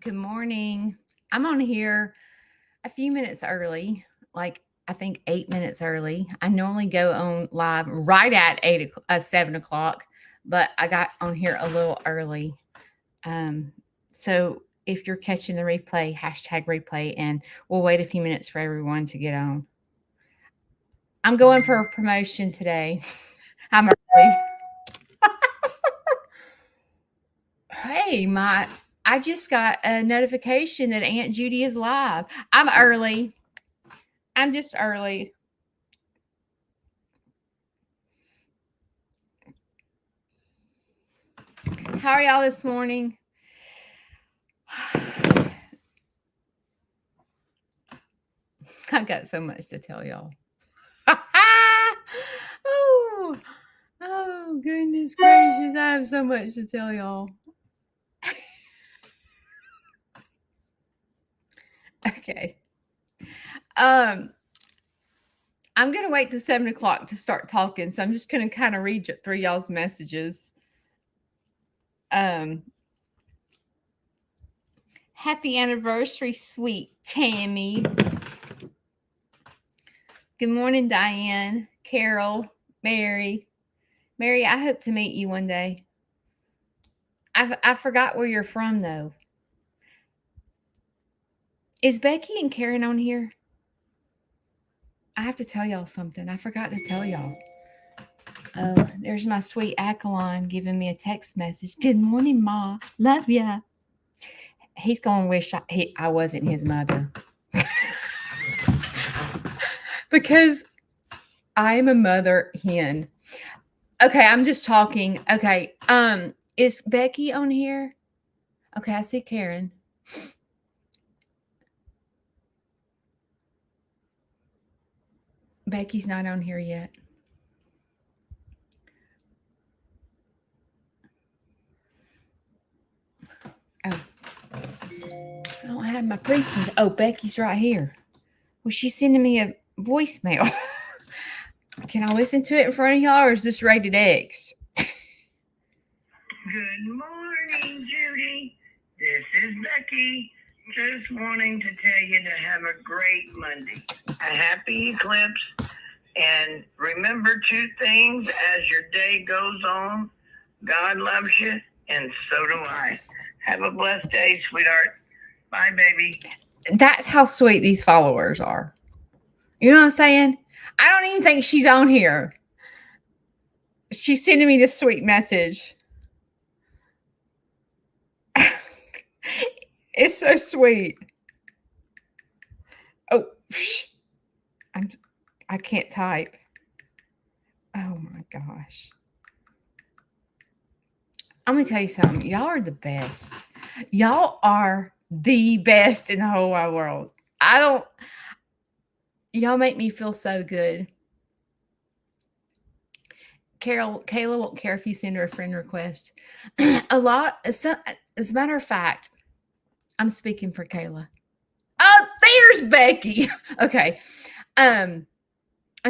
Good morning. I'm on here a few minutes early, like I think 8 minutes early. I normally go on live right at 7 o'clock, but I got on here a little early. Um, so if you're catching the replay, hashtag replay, and we'll wait a few minutes for everyone to get on. I'm going for a promotion today. I'm early. Hey, I just got a notification that Aunt Judy is live. I'm early. I'm just early. How are y'all this morning? I got so much to tell y'all. oh, oh, goodness gracious. I have so much to tell y'all. Okay. I'm going to wait till 7 o'clock to start talking. So I'm just going to kind of read through y'all's messages. Happy anniversary, sweet Tammy. Good morning, Diane, Carol, Mary. Mary, I hope to meet you one day. I forgot where you're from, though. Is Becky and Karen on here? I have to tell y'all something. I forgot to tell y'all. Oh, there's my sweet Akalon giving me a text message. Good morning, Ma. Love ya. He's going to wish I wasn't his mother. Because I'm a mother hen. Okay, I'm just talking. Okay, is Becky on here? Okay, I see Karen. Becky's not on here yet. Oh, I don't have my preaching. Oh, Becky's right here. Well, she's sending me a voicemail. Can I listen to it in front of y'all, or is this rated X? Good morning, Judy. This is Becky. Just wanting to tell you to have a great Monday. A happy eclipse. And remember two things as your day goes on. God loves you, and so do I. Have a blessed day, sweetheart. Bye, baby. That's how sweet these followers are. You know what I'm saying? I don't even think she's on here. She's sending me this sweet message. It's so sweet. Oh, I can't type. Oh my gosh. I'm going to tell you something. Y'all are the best. Y'all are the best in the whole wide world. Y'all make me feel so good. Kayla won't care if you send her a friend request. As a matter of fact, I'm speaking for Kayla. Oh, there's Becky. Okay. I'm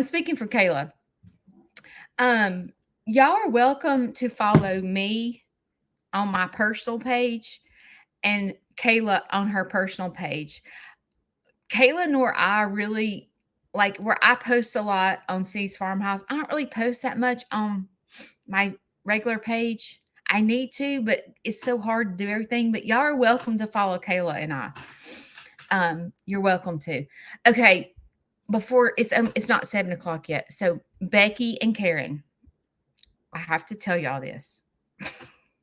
speaking for Kayla. Y'all are welcome to follow me on my personal page and Kayla on her personal page. Kayla nor I really like where I post a lot on Seeds Farmhouse. I don't really post that much on my regular page. I need to, but it's so hard to do everything. But y'all are welcome to follow Kayla and I. You're welcome to. Okay, before it's not 7 o'clock yet. So Becky and Karen, I have to tell y'all this.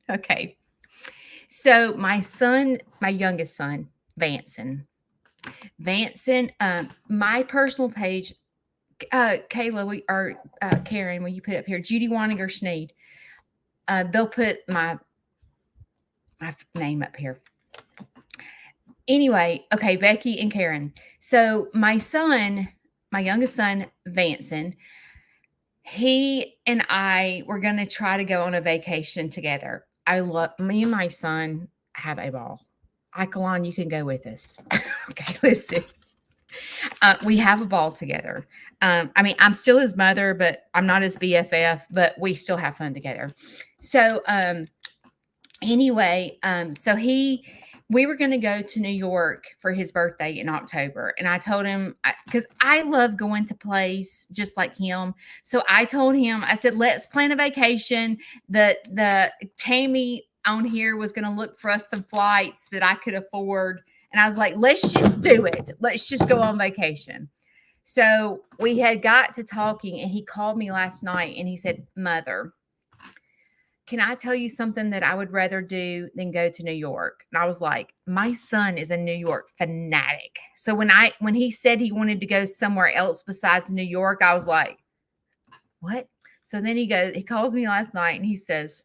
Okay. So my youngest son, Vanson, my personal page, Kayla, Karen, will you put up here, Judy Waninger Sneed? They'll put my name up here. Anyway, okay, Becky and Karen. So my youngest son, Vanson, he and I were going to try to go on a vacation together. Me and my son have a ball. Ikalon, you can go with us. Okay, listen. We have a ball together. I'm still his mother, but I'm not his BFF, but we still have fun together. So, anyway, so he we were going to go to New York for his birthday in October. And I told him, because I love going to plays just like him. So I told him, I said, let's plan a vacation. The Tammy on here was going to look for us some flights that I could afford. And I was like, let's just do it. Let's just go on vacation. So we had got to talking, and he called me last night and he said, Mother, can I tell you something that I would rather do than go to New York? And I was like, my son is a New York fanatic. So when he said he wanted to go somewhere else besides New York, I was like, what? So then he calls me last night and he says,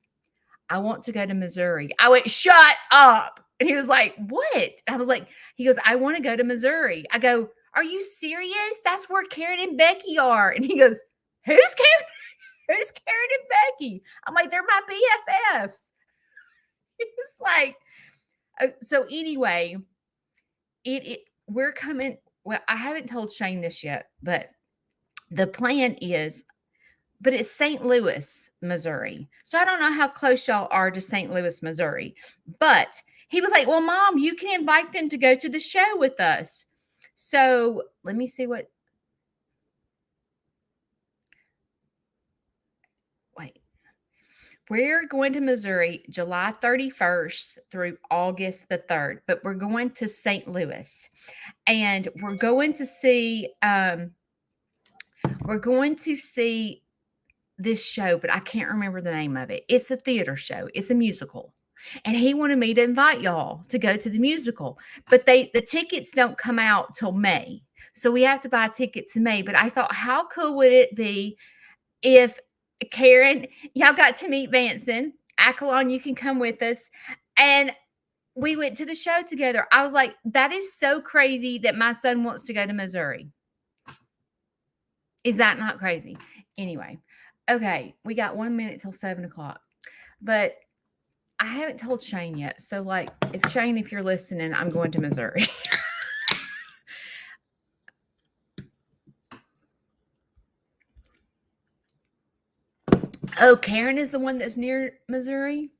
I want to go to Missouri. I went, shut up. And he was like, what? I was like, he goes, I want to go to Missouri. I go, are you serious? That's where Karen and Becky are. And he goes, who's Karen? Who's Karen and Becky? I'm like, they're my BFFs. He was like, so anyway, we're coming. Well, I haven't told Shane this yet, but the plan is, but it's St. Louis, Missouri. So I don't know how close y'all are to St. Louis, Missouri, but he was like, well, Mom, you can invite them to go to the show with us. So let me see what. Wait. We're going to Missouri July 31st through August the 3rd, but we're going to St. Louis, and we're going to see this show, but I can't remember the name of it. It's a theater show. It's a musical. And he wanted me to invite y'all to go to the musical, but the tickets don't come out till May. So we have to buy tickets in May. But I thought, how cool would it be if Karen, y'all got to meet Vanson. Acalon, you can come with us. And we went to the show together. I was like, that is so crazy that my son wants to go to Missouri. Is that not crazy? Anyway, okay, we got 1 minute till 7:00. But I haven't told Shane yet. So, like, if you're listening, I'm going to Missouri. Oh, Karen is the one that's near Missouri?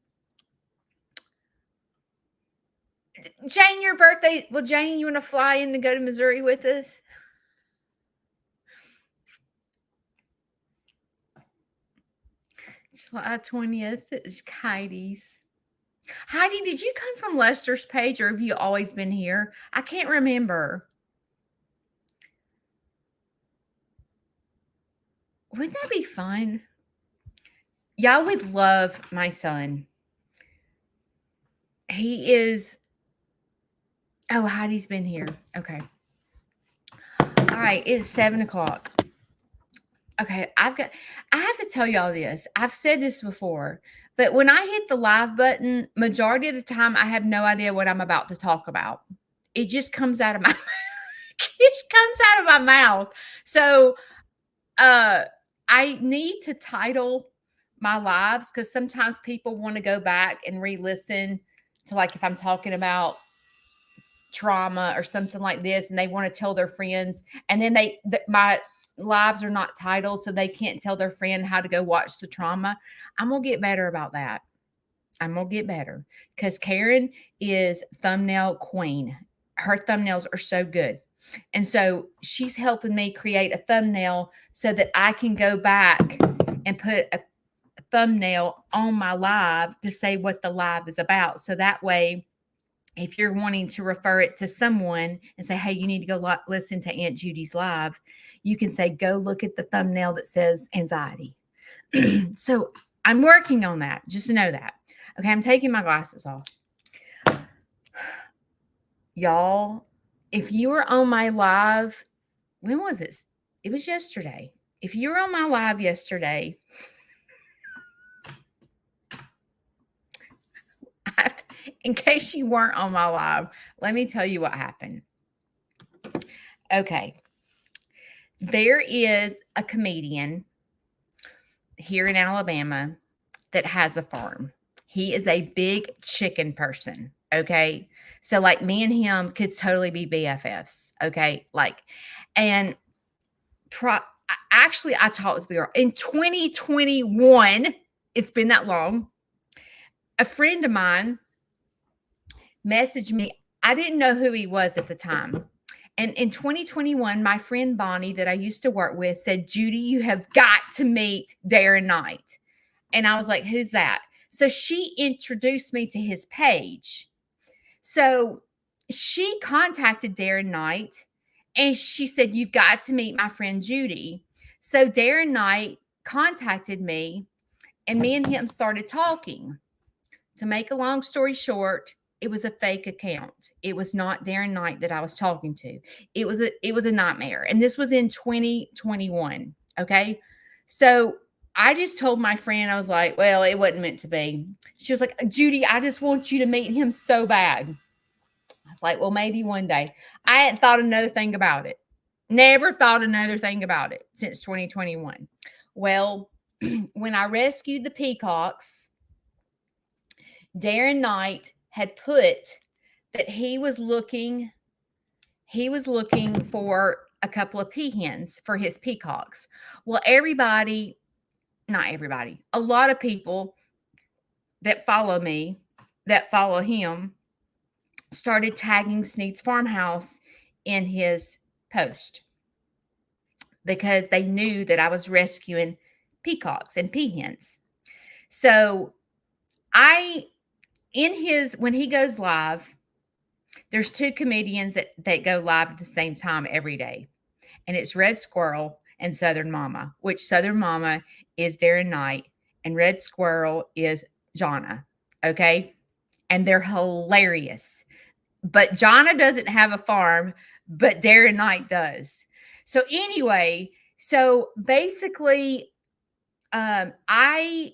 Jane, your birthday. Well, Jane, you want to fly in to go to Missouri with us? July 20th is Heidi's. Heidi, did you come from Lester's page, or have you always been here? I can't remember. Wouldn't that be fun? Y'all would love my son. He is. Oh, Heidi's been here. Okay. All right. It's 7:00. Okay. I have to tell y'all this. I've said this before, but when I hit the live button, majority of the time, I have no idea what I'm about to talk about. It just comes out of my mouth. So, I need to title my lives, because sometimes people want to go back and re-listen to, like, if I'm talking about trauma or something like this, and they want to tell their friends, and then my lives are not titled, so they can't tell their friend how to go watch the trauma. I'm gonna get better about that. I'm gonna get better, because Karen is thumbnail queen. Her thumbnails are so good. And so she's helping me create a thumbnail so that I can go back and put a thumbnail on my live to say what the live is about. So that way, if you're wanting to refer it to someone and say, hey, you need to go listen to Aunt Judy's live, you can say, go look at the thumbnail that says anxiety. So I'm working on that, just to know that. Okay, I'm taking my glasses off. Y'all, if you were on my live, when was this? It was yesterday. If you were on my live yesterday, in case you weren't on my live, let me tell you what happened. Okay. There is a comedian here in Alabama that has a farm. He is a big chicken person. Okay. So, like, me and him could totally be BFFs. Okay. Like, and actually, I talked with the girl in 2021. It's been that long. A friend of mine messaged me. I didn't know who he was at the time. And in 2021, my friend Bonnie, that I used to work with, said, Judy, you have got to meet Darren Knight. And I was like, who's that? So she introduced me to his page. So she contacted Darren Knight and she said, you've got to meet my friend Judy. So Darren Knight contacted me and me and him started talking. To make a long story short, it was a fake account. It was not Darren Knight that I was talking to. It was a nightmare. And this was in 2021. Okay. So I just told my friend, I was like, well, it wasn't meant to be. She was like, Judy, I just want you to meet him so bad. I was like, well, maybe one day. I hadn't thought another thing about it. Never thought another thing about it since 2021. Well, when I rescued the peacocks, Darren Knight had put that he was looking for a couple of peahens for his peacocks. Well, not everybody, a lot of people that follow me, that follow him, started tagging Sneed's Farmhouse in his post because they knew that I was rescuing peacocks and peahens. So when he goes live, there's two comedians that go live at the same time every day. And it's Red Squirrel and Southern Mama, which Southern Mama is Darren Knight and Red Squirrel is Jonna. Okay. And they're hilarious. But Jonna doesn't have a farm, but Darren Knight does. So anyway, so basically, I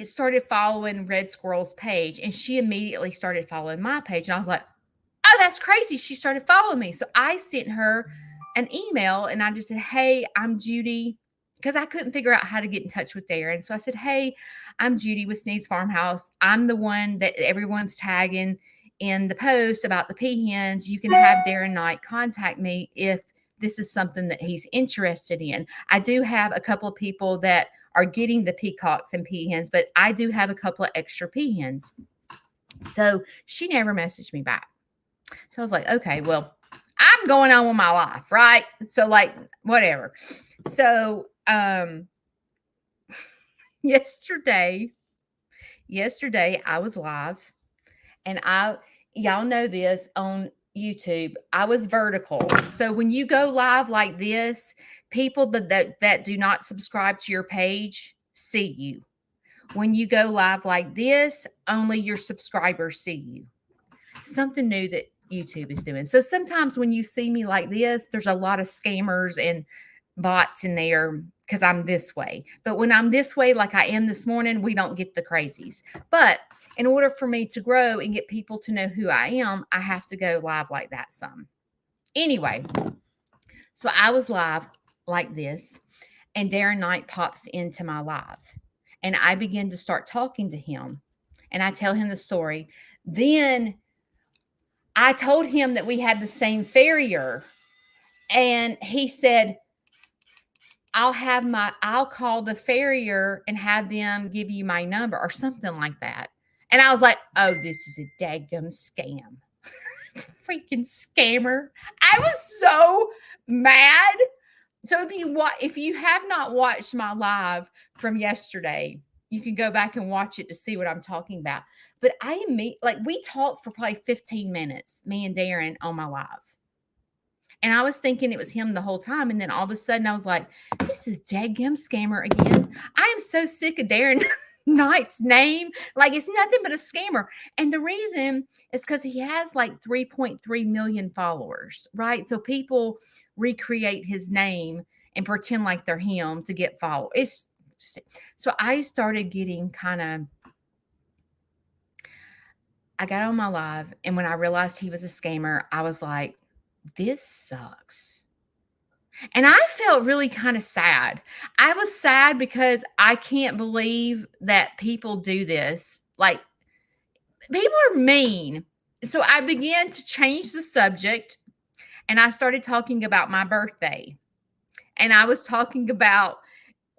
started following Red Squirrel's page and she immediately started following my page. And I was like, oh, that's crazy. She started following me. So I sent her an email and I just said, hey, I'm Judy, because I couldn't figure out how to get in touch with Darren. So I said, hey, I'm Judy with Sneed's Farmhouse. I'm the one that everyone's tagging in the post about the peahens. You can have Darren Knight contact me if this is something that he's interested in. I do have a couple of people that are getting the peacocks and peahens, but I do have a couple of extra peahens. So she never messaged me back. So I was like, okay, well, I'm going on with my life, right? So like, whatever. So yesterday I was live and y'all know this on YouTube, I was vertical. So when you go live like this, people that do not subscribe to your page see you. When you go live like this, only your subscribers see you. Something new that YouTube is doing. So sometimes when you see me like this, there's a lot of scammers and bots in there because I'm this way. But when I'm this way, like I am this morning, we don't get the crazies. But in order for me to grow and get people to know who I am, I have to go live like that some. Anyway, so I was live like this, and Darren Knight pops into my live, and I begin to start talking to him, and I tell him the story. Then I told him that we had the same farrier, and he said, I'll call the farrier and have them give you my number or something like that. And I was like, oh, this is a daggum scam. Freaking scammer. I was so mad. So if you have not watched my live from yesterday, you can go back and watch it to see what I'm talking about. But we talked for probably 15 minutes, me and Darren on my live. And I was thinking it was him the whole time. And then all of a sudden I was like, this is daggum scammer again. I am so sick of Darren Knight's name. Like, it's nothing but a scammer. And the reason is because he has like 3.3 million followers, right? So people recreate his name and pretend like they're him to get followers. So I started getting I got on my live. And when I realized he was a scammer, I was like, this sucks. And I felt really kind of sad. I was sad because I can't believe that people do this. Like, people are mean. So I began to change the subject and I started talking about my birthday. And I was talking about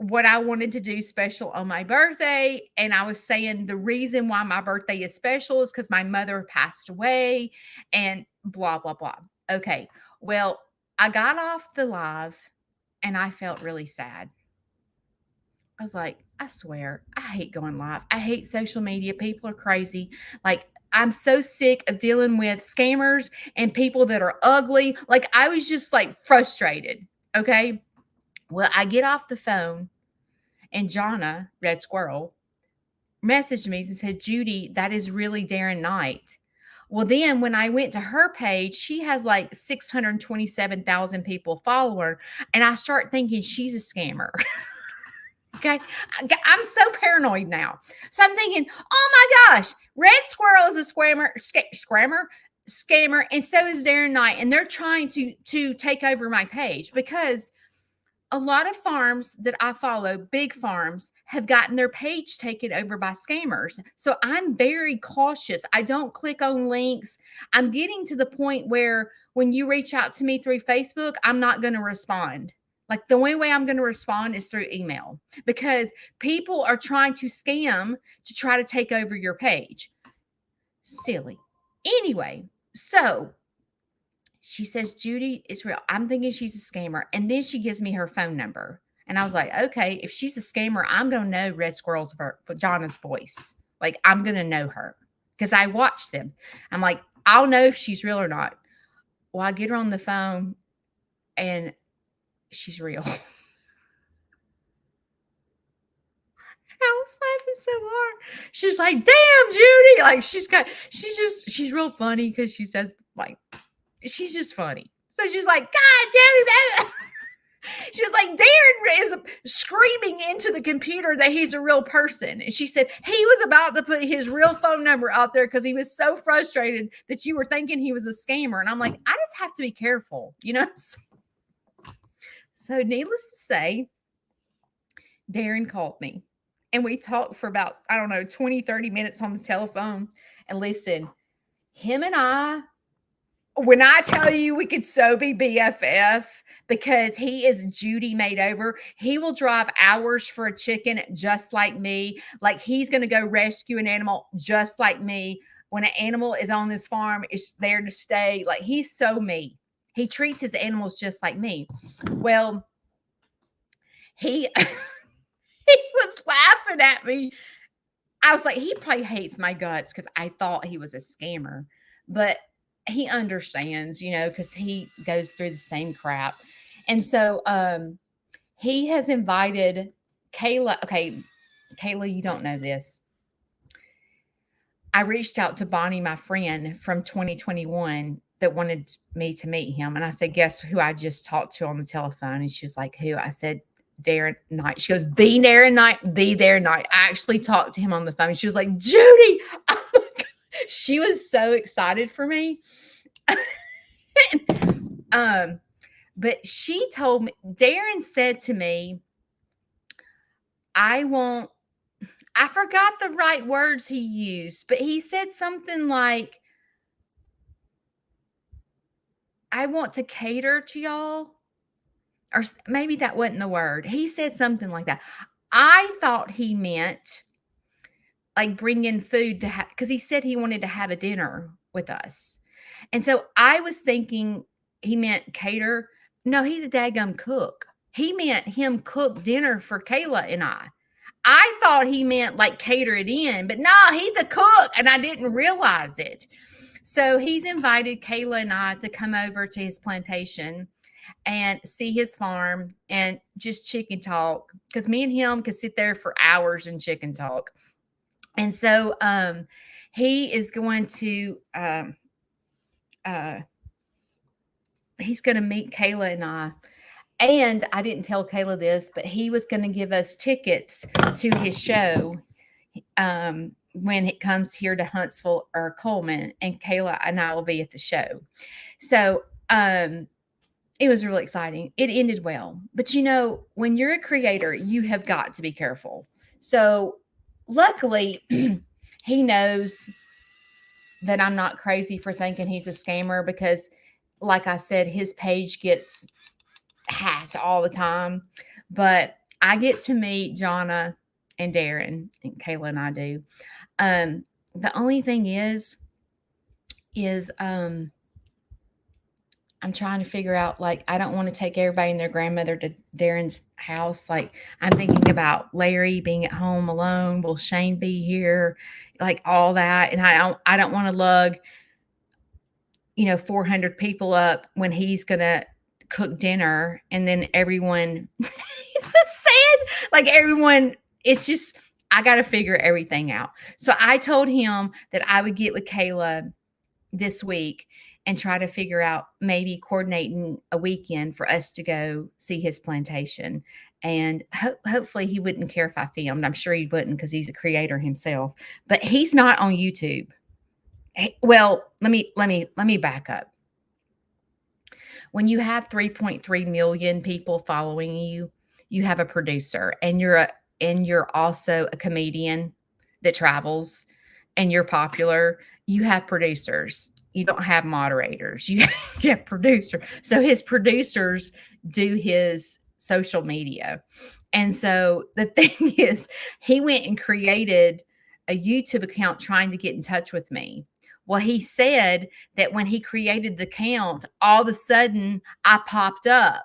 what I wanted to do special on my birthday. And I was saying the reason why my birthday is special is because my mother passed away and blah, blah, blah. Okay. Well, I got off the live and I felt really sad. I was like, I swear, I hate going live. I hate social media. People are crazy. Like, I'm so sick of dealing with scammers and people that are ugly. Like, I was just like frustrated. Okay. Well, I get off the phone and Jonna, Red Squirrel, messaged me and said, Judy, that is really Darren Knight. Well, then when I went to her page, she has like 627,000 people follow her. And I start thinking she's a scammer. Okay. I'm so paranoid now. So I'm thinking, oh my gosh, Red Squirrel is a scammer, and so is Darren Knight. And they're trying to take over my page because a lot of farms that I follow, big farms, have gotten their page taken over by scammers. So I'm very cautious. I don't click on links. I'm getting to the point where when you reach out to me through Facebook, I'm not going to respond. Like the only way I'm going to respond is through email because people are trying to scam to try to take over your page. Silly. Anyway, so she says, Judy, it's real. I'm thinking she's a scammer. And then she gives me her phone number. And I was like, okay, if she's a scammer, I'm going to know Red Squirrel's Jonna's voice. Like, I'm going to know her because I watched them. I'm like, I'll know if she's real or not. Well, I get her on the phone and she's real. I was laughing so hard. She's like, damn, Judy. Like, she's real funny because she says, like, she's just funny. So she's like, God damn it. She was like, Darren is screaming into the computer that he's a real person. And she said he was about to put his real phone number out there because he was so frustrated that you were thinking he was a scammer. And I'm like, I just have to be careful, you know? So needless to say, Darren called me and we talked for about, I don't know, 20, 30 minutes on the telephone. And listen, him and I, when I tell you we could so be BFF because he is Judy made over, he will drive hours for a chicken just like me. Like he's going to go rescue an animal just like me. When an animal is on this farm, it's there to stay. Like he's so me. He treats his animals just like me. Well, he he was laughing at me. I was like, he probably hates my guts because I thought he was a scammer. But he understands, you know, because he goes through the same crap. And so he has invited Kayla. Okay, Kayla, you don't know this. I reached out to Bonnie, my friend from 2021, that wanted me to meet him. And I said, guess who I just talked to on the telephone? And she was like, who? I said, Darren Knight. She goes, the Darren Knight, the Darren Knight. I actually talked to him on the phone. She was like, Judy. Oh my God. She was so excited for me. But she told me, Darren said to me, I forgot the right words he used, but he said something like, I want to cater to y'all. Or maybe that wasn't the word. He said something like that. I thought he meant like bring in food to have, because he said he wanted to have a dinner with us. And so I was thinking he meant cater. No, he's a daggum cook. He meant him cook dinner for Kayla and I. I thought he meant like cater it in, but no, he's a cook and I didn't realize it. So he's invited Kayla and I to come over to his plantation and see his farm and just chicken talk because me and him could sit there for hours and chicken talk. And so he is going to he's going to meet Kayla and I. And I didn't tell Kayla this, but he was going to give us tickets to his show when it comes here to Huntsville or Coleman, and Kayla and I will be at the show. So it was really exciting. It ended well. But you know, when you're a creator, you have got to be careful. So luckily, he knows that I'm not crazy for thinking he's a scammer because, like I said, his page gets hacked all the time. But I get to meet Jonna and Darren, and Kayla and I do. The only thing is I'm trying to figure out, like, I don't want to take everybody and their grandmother to Darren's house. Like, I'm thinking about Larry being at home alone. Will Shane be here? Like all that. And I don't want to lug, 400 people up when he's gonna cook dinner, and then everyone sad. Like everyone, it's just I got to figure everything out. So I told him that I would get with Kayla this week and try to figure out maybe coordinating a weekend for us to go see his plantation. And hopefully he wouldn't care if I filmed. I'm sure he wouldn't because he's a creator himself. But he's not on YouTube. Well, let me back up. When you have 3.3 million people following you, you have a producer, and you're also a comedian that travels, and you're popular. You have producers. You don't have moderators. You have producers. So his producers do his social media. And so the thing is, he went and created a YouTube account trying to get in touch with me. Well, he said that when he created the account, all of a sudden I popped up.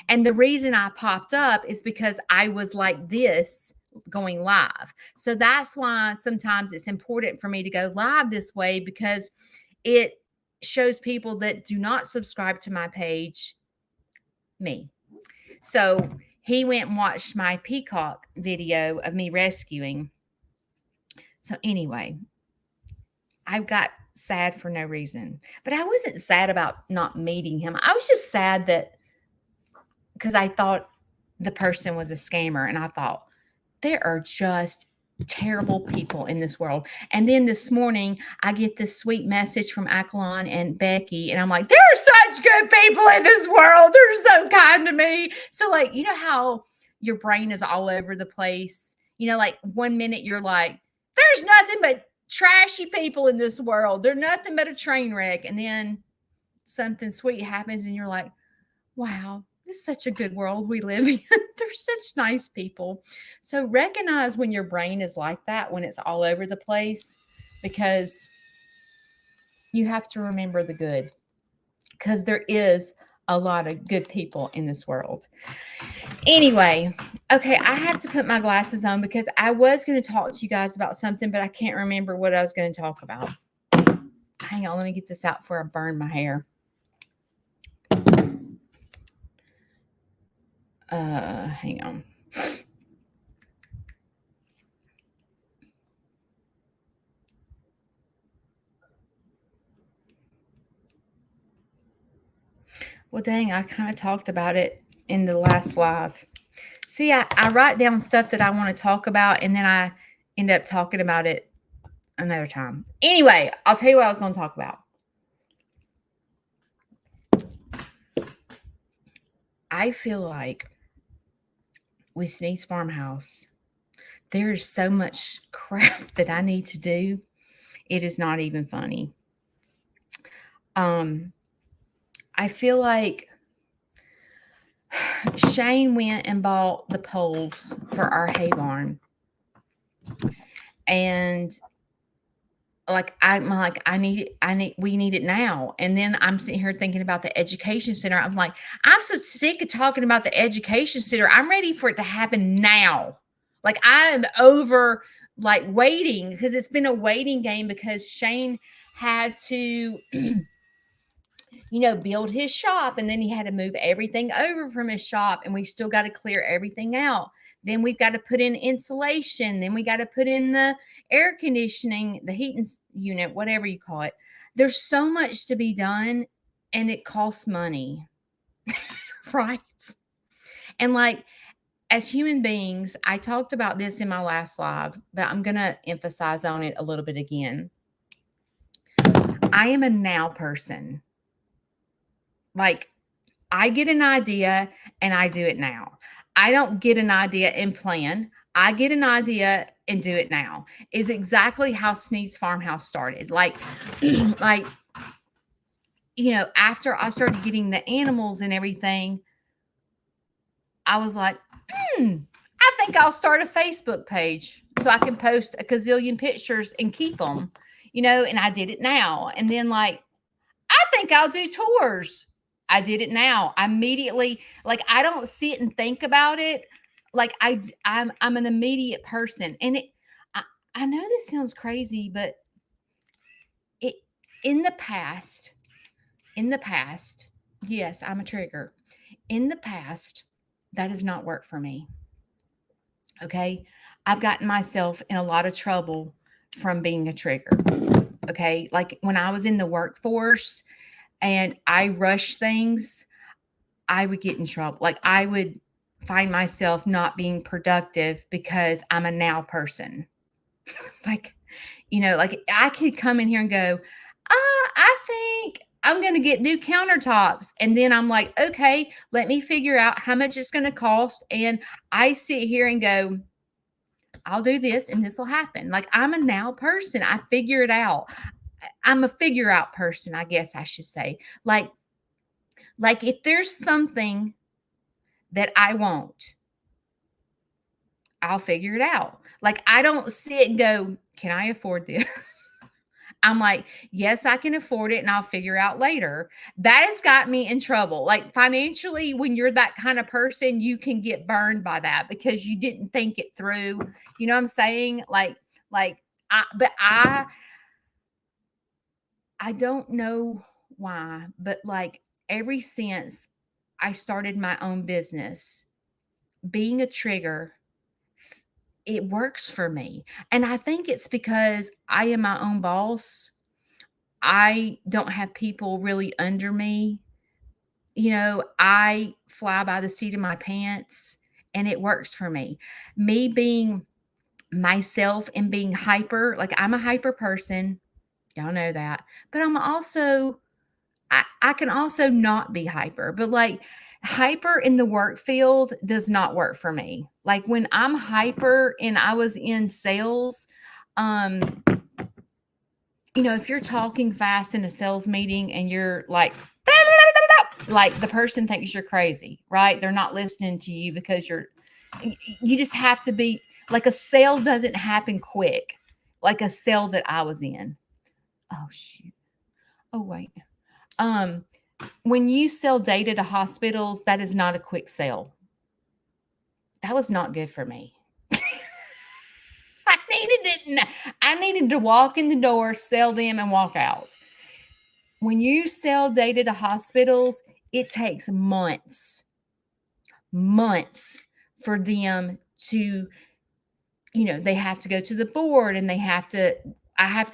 And the reason I popped up is because I was like this going live. So that's why sometimes it's important for me to go live this way, because it shows people that do not subscribe to my page me. So he went and watched my peacock video of me rescuing. So anyway, I got sad for no reason, but I wasn't sad about not meeting him. I was just sad that because I thought the person was a scammer, and I thought there are just terrible people in this world. And then this morning, I get this sweet message from Akalon and Becky, and I'm like, there are such good people in this world. They're so kind to me. So, like, you know how your brain is all over the place? Like 1 minute you're like, there's nothing but trashy people in this world. They're nothing but a train wreck. And then something sweet happens, and you're like, wow, this is such a good world we live in. They're such nice people. So recognize when your brain is like that, when it's all over the place, because you have to remember the good, because there is a lot of good people in this world. Anyway, okay, I have to put my glasses on because I was going to talk to you guys about something, but I can't remember what I was going to talk about. Hang on, let me get this out before I burn my hair. Hang on. Well, dang, I kind of talked about it in the last live. See, I write down stuff that I want to talk about, and then I end up talking about it another time. Anyway, I'll tell you what I was going to talk about. I feel like with Sneed's Farmhouse, there's so much crap that I need to do. It is not even funny. I feel like Shane went and bought the poles for our hay barn, and we need it now. And then I'm sitting here thinking about the education center. I'm like, I'm so sick of talking about the education center. I'm ready for it to happen now. Like, I'm over waiting, because it's been a waiting game, because Shane had to build his shop, and then he had to move everything over from his shop, and we still got to clear everything out. Then we've got to put in insulation. Then we got to put in the air conditioning, the heating unit, whatever you call it. There's so much to be done, and it costs money, right? And as human beings, I talked about this in my last live, but I'm going to emphasize on it a little bit again. I am a now person. I get an idea and I do it now. I don't get an idea and plan. I get an idea and do it now. Is exactly how Sneed's Farmhouse started. After I started getting the animals and everything, I was like, I think I'll start a Facebook page so I can post a gazillion pictures and keep them, and I did it now. And then, like, I think I'll do tours. I did it now. I immediately, like, I don't sit and think about it. Like, I'm an immediate person. And I, I know this sounds crazy, but it, in the past, in the past, yes, I'm a trigger. In the past, that has not worked for me. Okay. I've gotten myself in a lot of trouble from being a trigger. Okay. Like when I was in the workforce and I rush things, I would get in trouble. Like I would find myself not being productive because I'm a now person. Like, like I could come in here and go, I think I'm going to get new countertops. And then I'm like, okay, let me figure out how much it's going to cost. And I sit here and go, I'll do this and this will happen. Like I'm a now person. I figure it out. I'm a figure out person, I guess I should say. Like if there's something that I want, I'll figure it out. Like I don't sit and go, can I afford this? I'm like, yes, I can afford it and I'll figure out later. That has got me in trouble. Like financially, when you're that kind of person, you can get burned by that because you didn't think it through. You know what I'm saying? I don't know why, but like ever since I started my own business, being a trigger, it works for me. And I think it's because I am my own boss. I don't have people really under me. I fly by the seat of my pants and it works for me. Me being myself and being hyper, like I'm a hyper person. Y'all know that. But I can also not be hyper, but like hyper in the work field does not work for me. Like when I'm hyper and I was in sales, um, if you're talking fast in a sales meeting and you're like the person thinks you're crazy, right? They're not listening to you because you just have to be like a sale doesn't happen quick, like a sale that I was in. Oh shoot. Oh wait. Um, when you sell data to hospitals, that is not a quick sale. That was not good for me. I needed it. I needed to walk in the door, sell them, and walk out. When you sell data to hospitals, it takes months for them to, they have to go to the board and I have to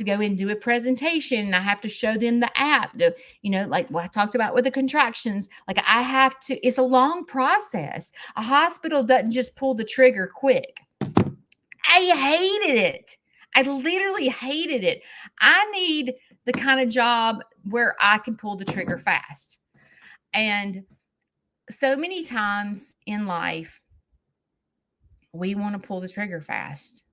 go and do a presentation and I have to show them the app, like what I talked about with the contractions. Like it's a long process. A hospital doesn't just pull the trigger quick. I hated it. I literally hated it. I need the kind of job where I can pull the trigger fast. And so many times in life, we want to pull the trigger fast.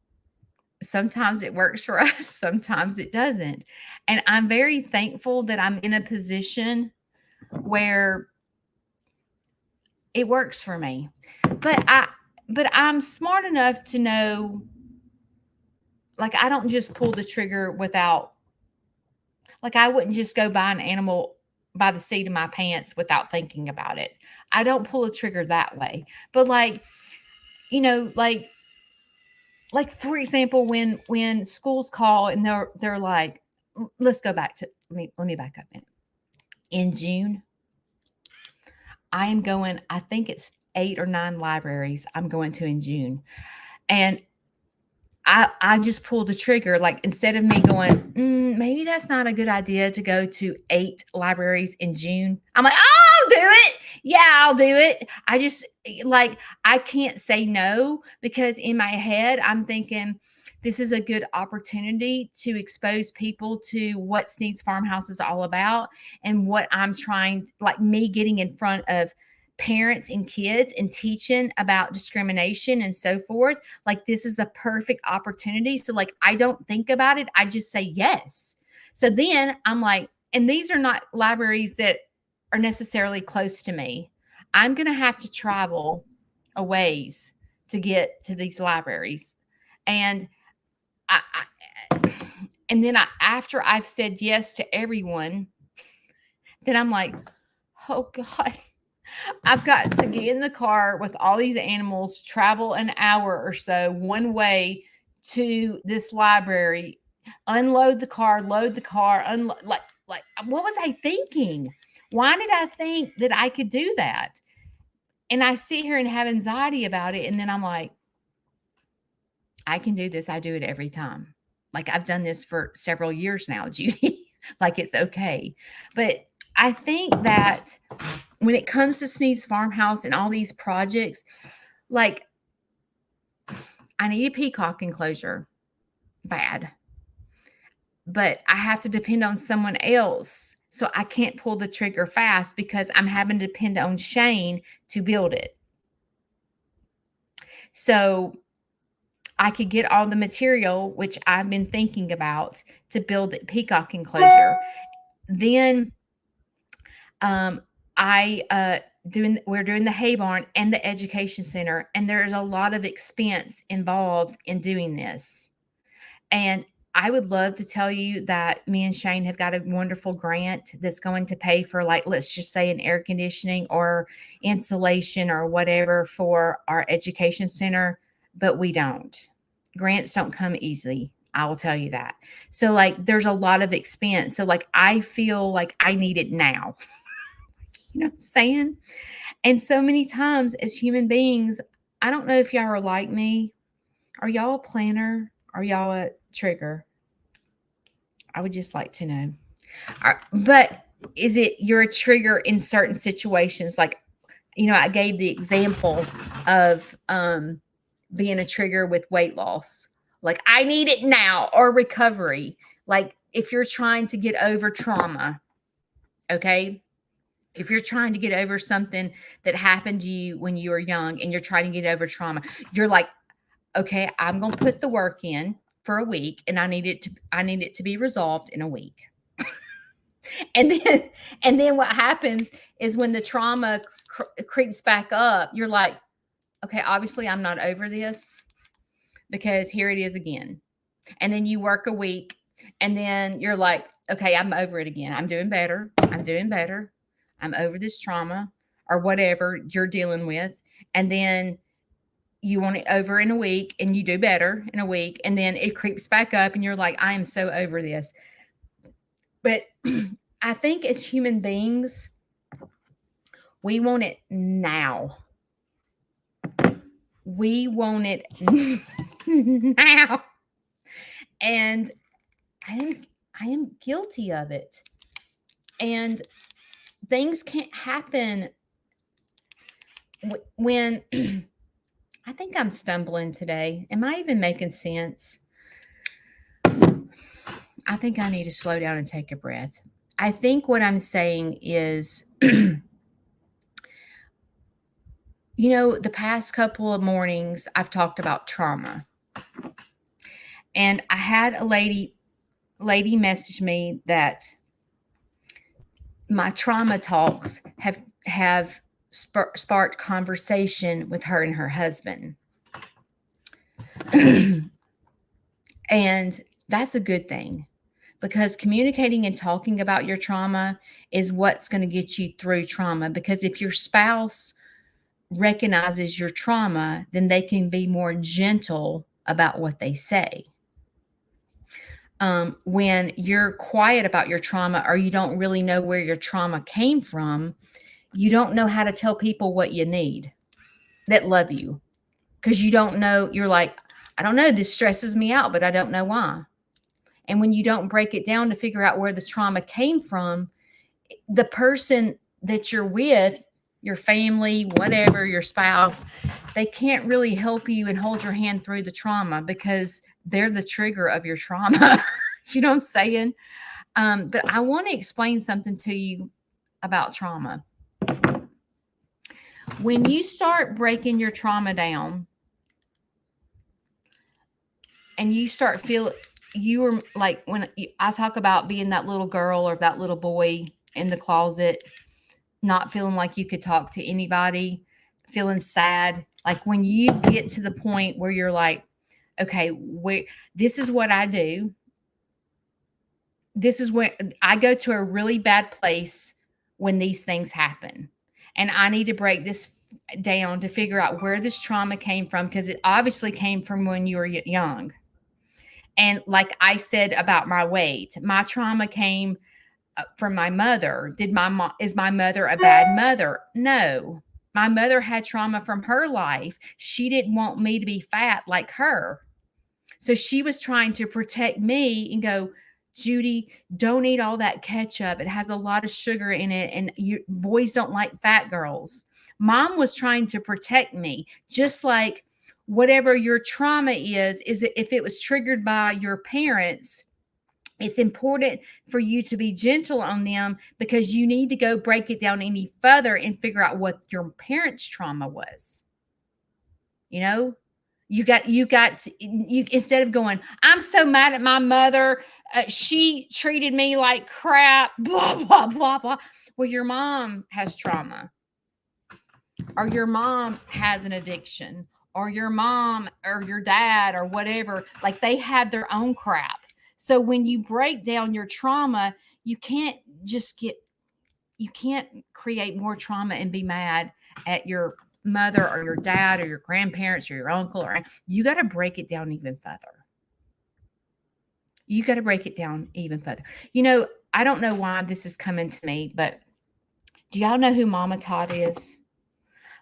Sometimes it works for us, sometimes it doesn't. And I'm very thankful that I'm in a position where it works for me. But I'm smart enough to know, like, I don't just pull the trigger without, like, I wouldn't just go buy an animal by the seat of my pants without thinking about it. I don't pull a trigger that way. But like for example, when schools call and they're like, let's go back to let me back up a minute. In June, I am going, I think it's 8 or 9 libraries I'm going to in June. And I just pulled the trigger. Like instead of me going, maybe that's not a good idea to go to 8 libraries in June. I'm like, I'll do it. Yeah, I'll do it. I just like I can't say no because in my head I'm thinking this is a good opportunity to expose people to what Sneed's Farmhouse is all about and what I'm trying, like me getting in front of parents and kids and teaching about discrimination and so forth. Like this is the perfect opportunity. So like I don't think about it. I just say yes. So then I'm like, and these are not libraries that are necessarily close to me. I'm going to have to travel a ways to get to these libraries. And I and then after I've said yes to everyone, then I'm like, oh God, I've got to get in the car with all these animals, travel an hour or so one way to this library, unload the car, load the car, like what was I thinking? Why did I think that I could do that? And I sit here and have anxiety about it, and then I'm like, I can do this. I do it every time. Like I've done this for several years now, Judy. Like it's okay. But I think that when it comes to Sneed's Farmhouse and all these projects, like I need a peacock enclosure bad, but I have to depend on someone else. So I can't pull the trigger fast because I'm having to depend on Shane to build it. So I could get all the material, which I've been thinking about, to build the peacock enclosure. Then we're doing the hay barn and the education center, and there's a lot of expense involved in doing this. And I would love to tell you that me and Shane have got a wonderful grant that's going to pay for, like, let's just say an air conditioning or insulation or whatever for our education center, but we don't. Grants don't come easily. I will tell you that. So like there's a lot of expense. So like I feel like I need it now. You know what I'm saying? And so many times as human beings, I don't know if y'all are like me. Are y'all a planner? Are y'all a trigger? I would just like to know. But is it you're a trigger in certain situations? Like, you know, I gave the example of being a trigger with weight loss. Like, I need it now, or recovery. Like, if you're trying to get over trauma, okay? If you're trying to get over something that happened to you when you were young and you're trying to get over trauma, you're like, okay, I'm going to put the work in for a week and I need it to be resolved in a week. and then what happens is when the trauma creeps back up, you're like, okay, obviously I'm not over this because here it is again. And then you work a week and then you're like, okay, I'm over it again. I'm doing better. I'm doing better. I'm over this trauma or whatever you're dealing with. And then you want it over in a week and you do better in a week. And then it creeps back up and you're like, I am so over this. But I think as human beings, we want it now. We want it now. And I am guilty of it. And things can't happen when I think I'm stumbling today. Am I even making sense? I think I need to slow down and take a breath. I think what I'm saying is, you know, the past couple of mornings I've talked about trauma. And I had a lady message me that my trauma talks have sparked conversation with her and her husband. And that's a good thing, because communicating and talking about your trauma is what's going to get you through trauma. Because if your spouse recognizes your trauma, then they can be more gentle about what they say. When you're quiet about your trauma, or you don't really know where your trauma came from, you don't know how to tell people what you need that love you, because you don't know. You're like, I don't know, this stresses me out, but I don't know why. And when you don't break it down to figure out where the trauma came from, the person that you're with, your family, whatever, your spouse, they can't really help you and hold your hand through the trauma because they're the trigger of your trauma. You know what I'm saying? But I want to explain something to you about trauma. When you start breaking your trauma down and you start feeling, you were like, when I talk about being that little girl or that little boy in the closet, not feeling like you could talk to anybody, feeling sad, Like when you get to the point where you're like, okay, this is what I do. This is when I go to a really bad place when these things happen. And I need to break this down to figure out where this trauma came from, because it obviously came from when you were young. And like I said about my weight, my trauma came from my mother. Is my mother a bad mother? No. My mother had trauma from her life. She didn't want me to be fat like her. So she was trying to protect me and go, Judy, don't eat all that ketchup. It has a lot of sugar in it, and boys don't like fat girls. Mom was trying to protect me, just like whatever your trauma is that if it was triggered by your parents, it's important for you to be gentle on them, because you need to go break it down any further and figure out what your parents' trauma was. You know, you instead of going, I'm so mad at my mother, she treated me like crap, blah blah blah blah. Well, your mom has trauma, or your mom has an addiction, or your mom or your dad or whatever, like they had their own crap. So when you break down your trauma, you can't create more trauma and be mad at your mother or your dad or your grandparents or your uncle. Or you got to break it down even further. You got to break it down even further. You know, I don't know why this is coming to me, but do y'all know who Mama Todd is?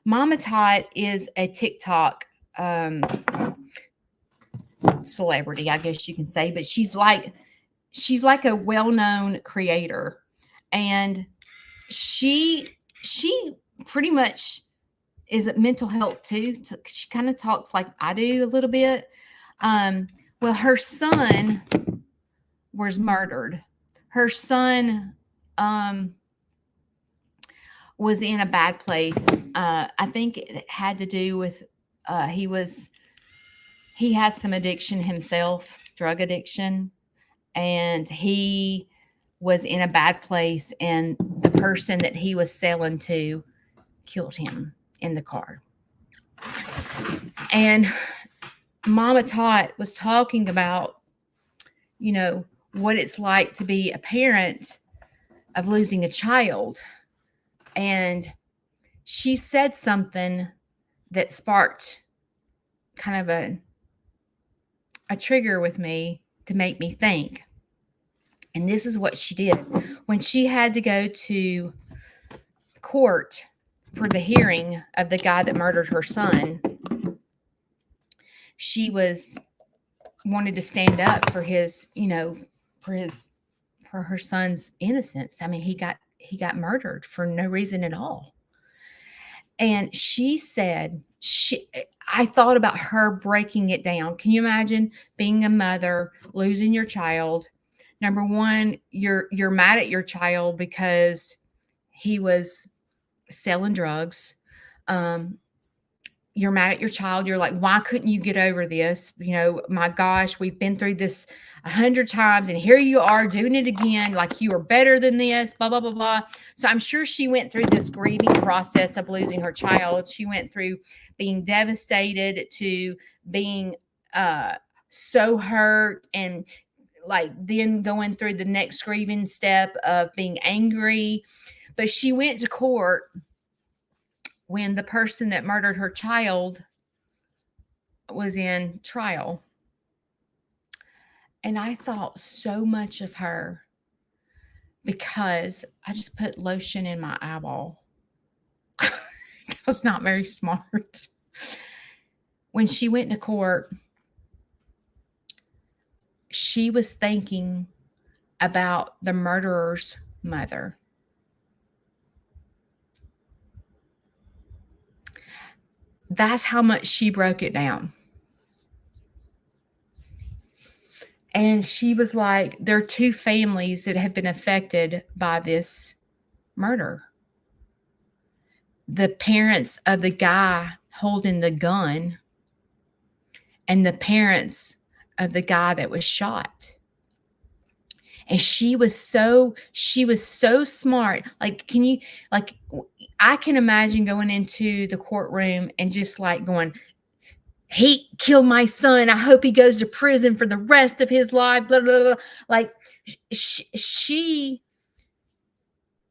Mama Todd is a TikTok celebrity, I guess you can say, but she's like a well-known creator, and she pretty much is mental health too. She kind of talks like I do a little bit. Well, her son was murdered. Her son was in a bad place. I think it had to do with he had some addiction himself, drug addiction, and he was in a bad place, and the person that he was selling to killed him in the car. And Mama Tot was talking about, what it's like to be a parent of losing a child. And she said something that sparked kind of a trigger with me to make me think. And this is what she did. When she had to go to court for the hearing of the guy that murdered her son, she wanted to stand up for his, for her son's innocence. I mean, he got murdered for no reason at all. And she said, I thought about her breaking it down. Can you imagine being a mother, losing your child? Number one, you're mad at your child because he was selling drugs. You're mad at your child. You're like, why couldn't you get over this? My gosh, we've been through this 100 times, and here you are doing it again. Like you are better than this, blah, blah, blah, blah. So I'm sure she went through this grieving process of losing her child. She went through being devastated to being so hurt, and like then going through the next grieving step of being angry. But she went to court when the person that murdered her child was in trial. And I thought so much of her, because I just put lotion in my eyeball. That was not very smart. When she went to court, she was thinking about the murderer's mother. That's how much she broke it down. And she was like, there are two families that have been affected by this murder. The parents of the guy holding the gun, and the parents of the guy that was shot. And she was so smart. Like, like, I can imagine going into the courtroom and just like going, he killed my son. I hope he goes to prison for the rest of his life. Blah, blah, blah. Like, she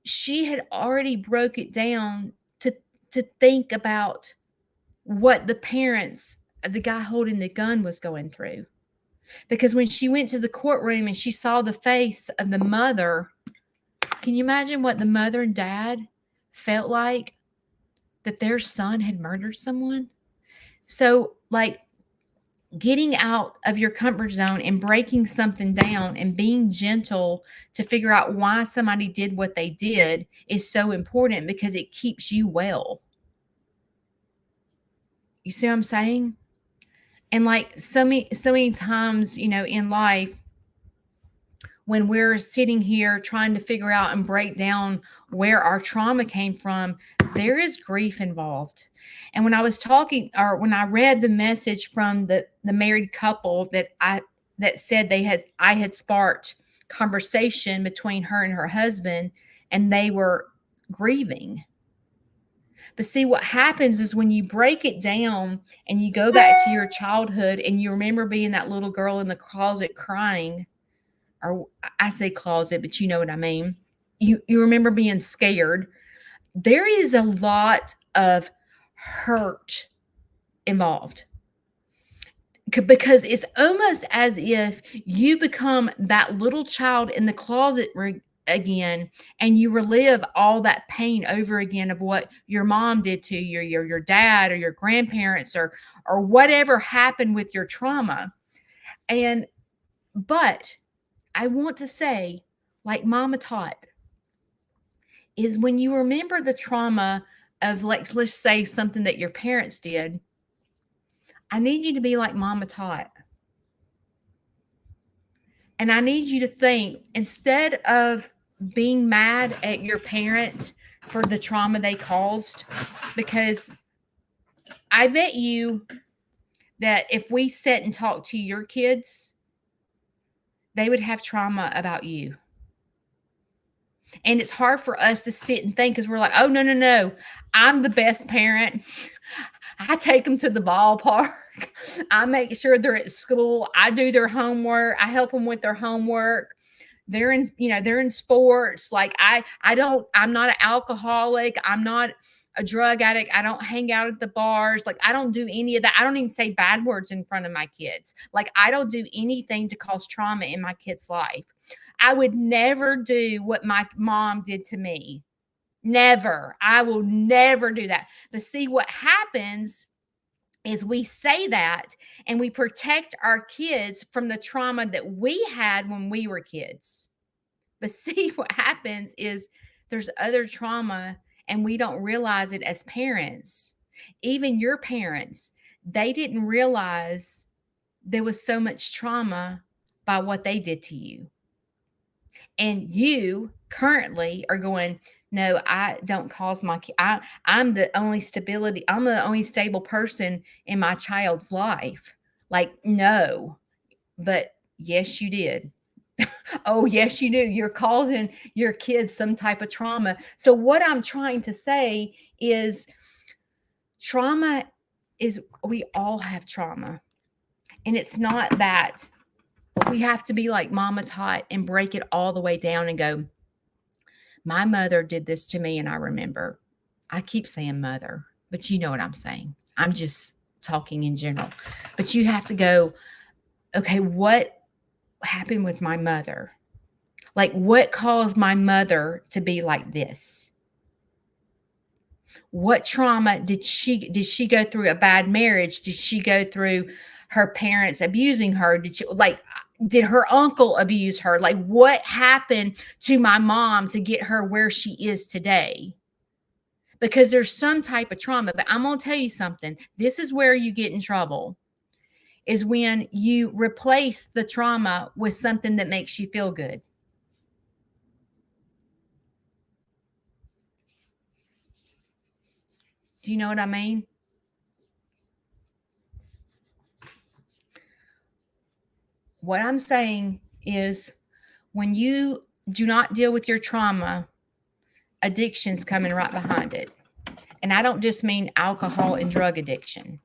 she had already broke it down to think about what the parents of the guy holding the gun was going through. Because when she went to the courtroom and she saw the face of the mother, can you imagine what the mother and dad felt like, that their son had murdered someone? So, like, getting out of your comfort zone and breaking something down and being gentle to figure out why somebody did what they did is so important, because it keeps you well. You see what I'm saying? And like so many times, in life, when we're sitting here trying to figure out and break down where our trauma came from, there is grief involved. And when I was talking, or when I read the message from the married couple that said I had sparked conversation between her and her husband, and they were grieving. But see, what happens is when you break it down and you go back to your childhood and you remember being that little girl in the closet crying, or I say closet, but you know what I mean. You remember being scared. There is a lot of hurt involved, because it's almost as if you become that little child in the closet again, and you relive all that pain over again of what your mom did to you, your dad, or your grandparents, or whatever happened with your trauma. And but I want to say, like Mama taught, is when you remember the trauma of, like, let's say something that your parents did, I need you to be like Mama taught. And I need you to think, instead of being mad at your parent for the trauma they caused, because I bet you that if we sit and talk to your kids, they would have trauma about you. And it's hard for us to sit and think, because we're like, oh, no, no, no. I'm the best parent. I take them to the ballpark. I make sure they're at school. I do their homework. I help them with their homework. They're in sports. Like, I'm not an alcoholic. I'm not a drug addict. I don't hang out at the bars. Like, I don't do any of that. I don't even say bad words in front of my kids. Like, I don't do anything to cause trauma in my kid's life. I would never do what my mom did to me. Never. I will never do that. But see, what happens is we say that and we protect our kids from the trauma that we had when we were kids. But see, what happens is there's other trauma and we don't realize it as parents. Even your parents, they didn't realize there was so much trauma by what they did to you. And you currently are going, no, I don't cause my kid. I'm the only stability. I'm the only stable person in my child's life. Like, no, but yes, you did. Oh, yes, you do. You're causing your kids some type of trauma. So what I'm trying to say is, trauma is, we all have trauma. And it's not that we have to be like Mama taught and break it all the way down and go, my mother did this to me and I remember. I keep saying mother, but you know what I'm saying. I'm just talking in general. But you have to go, okay, what happened with my mother? Like, what caused my mother to be like this? What trauma did she go through? A bad marriage? Did she go through her parents abusing her? Did her uncle abuse her? Like, what happened to my mom to get her where she is today? Because there's some type of trauma. But I'm going to tell you something. This is where you get in trouble, is when you replace the trauma with something that makes you feel good. Do you know what I mean? What I'm saying is, When you do not deal with your trauma, addiction's coming right behind it. And I don't just mean alcohol and drug addiction.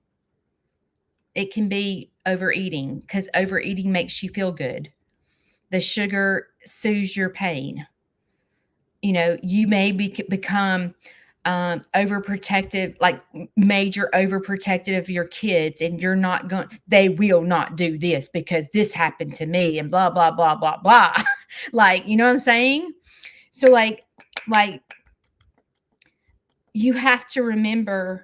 It can be overeating, because overeating makes you feel good. The sugar soothes your pain. You know, you may become overprotective, like major overprotective of your kids, and you're not going, they will not do this because this happened to me and blah, blah, blah, blah, blah. Like, you know what I'm saying? So like you have to remember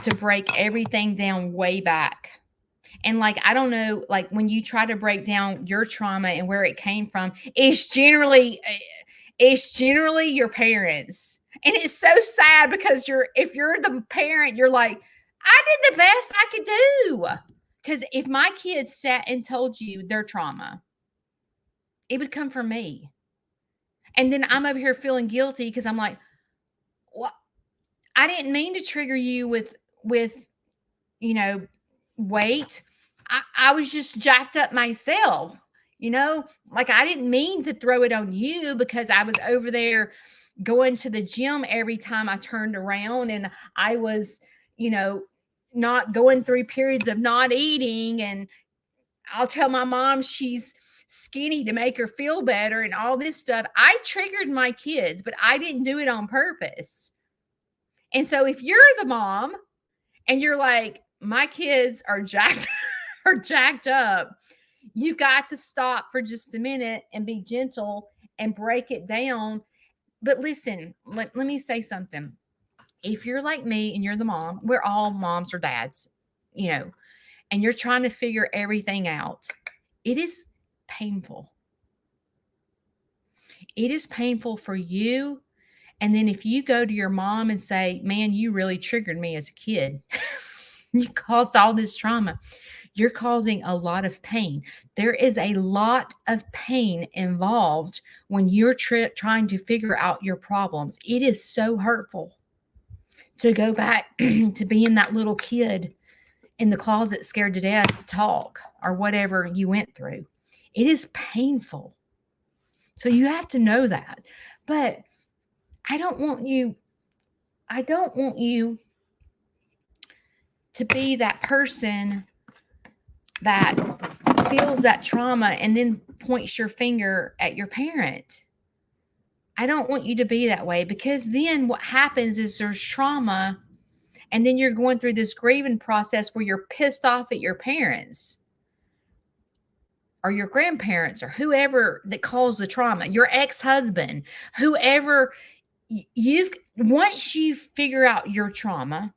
to break everything down way back. And like, I don't know, like when you try to break down your trauma and where it came from, it's generally your parents. And it's so sad because if you're the parent, you're like, I did the best I could do. Because if my kids sat and told you their trauma, it would come from me. And then I'm over here feeling guilty because I'm like, what? I didn't mean to trigger you with you know, weight. I was just jacked up myself, you know, like I didn't mean to throw it on you because I was over there going to the gym every time I turned around, and I was, you know, not going through periods of not eating. And I'll tell my mom she's skinny to make her feel better and all this stuff. I triggered my kids, but I didn't do it on purpose. And so if you're the mom and you're like, my kids are jacked are jacked up, you've got to stop for just a minute and be gentle and break it down. But listen, let me say something. If you're like me and you're the mom, we're all moms or dads, you know, and you're trying to figure everything out, it is painful. It is painful for you. And then if you go to your mom and say, man, you really triggered me as a kid, you caused all this trauma, you're causing a lot of pain. There is a lot of pain involved when you're trying to figure out your problems. It is so hurtful to go back to being that little kid in the closet scared to death to talk or whatever you went through. It is painful. So you have to know that. But I don't want you to be that person that feels that trauma and then points your finger at your parent. I don't want you to be that way, because then what happens is there's trauma, and then you're going through this grieving process where you're pissed off at your parents or your grandparents or whoever that caused the trauma, your ex-husband, whoever. Once you figure out your trauma,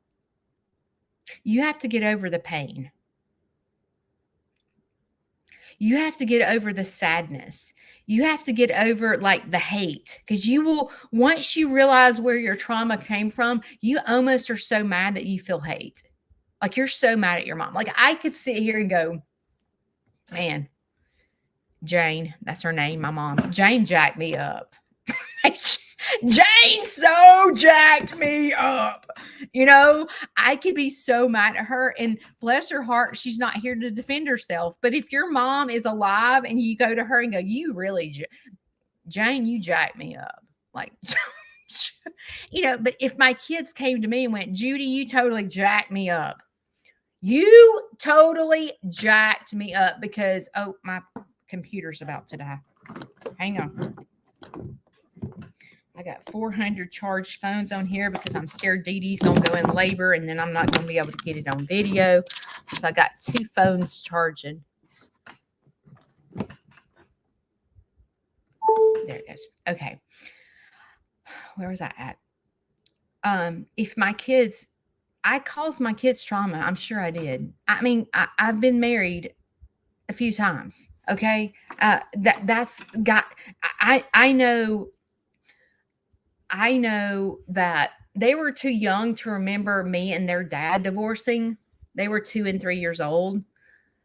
you have to get over the pain. You have to get over the sadness. You have to get over like the hate, because you will, once you realize where your trauma came from, you almost are so mad that you feel hate. Like you're so mad at your mom. Like I could sit here and go, man, Jane, that's her name, my mom. Jane jacked me up. Jane so jacked me up. You know, I could be so mad at her, and bless her heart, she's not here to defend herself. But if your mom is alive and you go to her and go, you really, Jane, you jacked me up. Like, you know, but if my kids came to me and went, Judy, you totally jacked me up. You totally jacked me up because, oh, my computer's about to die. Hang on. I got 400 charged phones on here because I'm scared Dee Dee's going to go in labor and then I'm not going to be able to get it on video. So I got 2 phones charging. There it is. Okay. Where was I at? If my kids, I caused my kids trauma. I'm sure I did. I mean, I've been married a few times. Okay. That's got, I know that they were too young to remember me and their dad divorcing. They were 2 and 3 years old.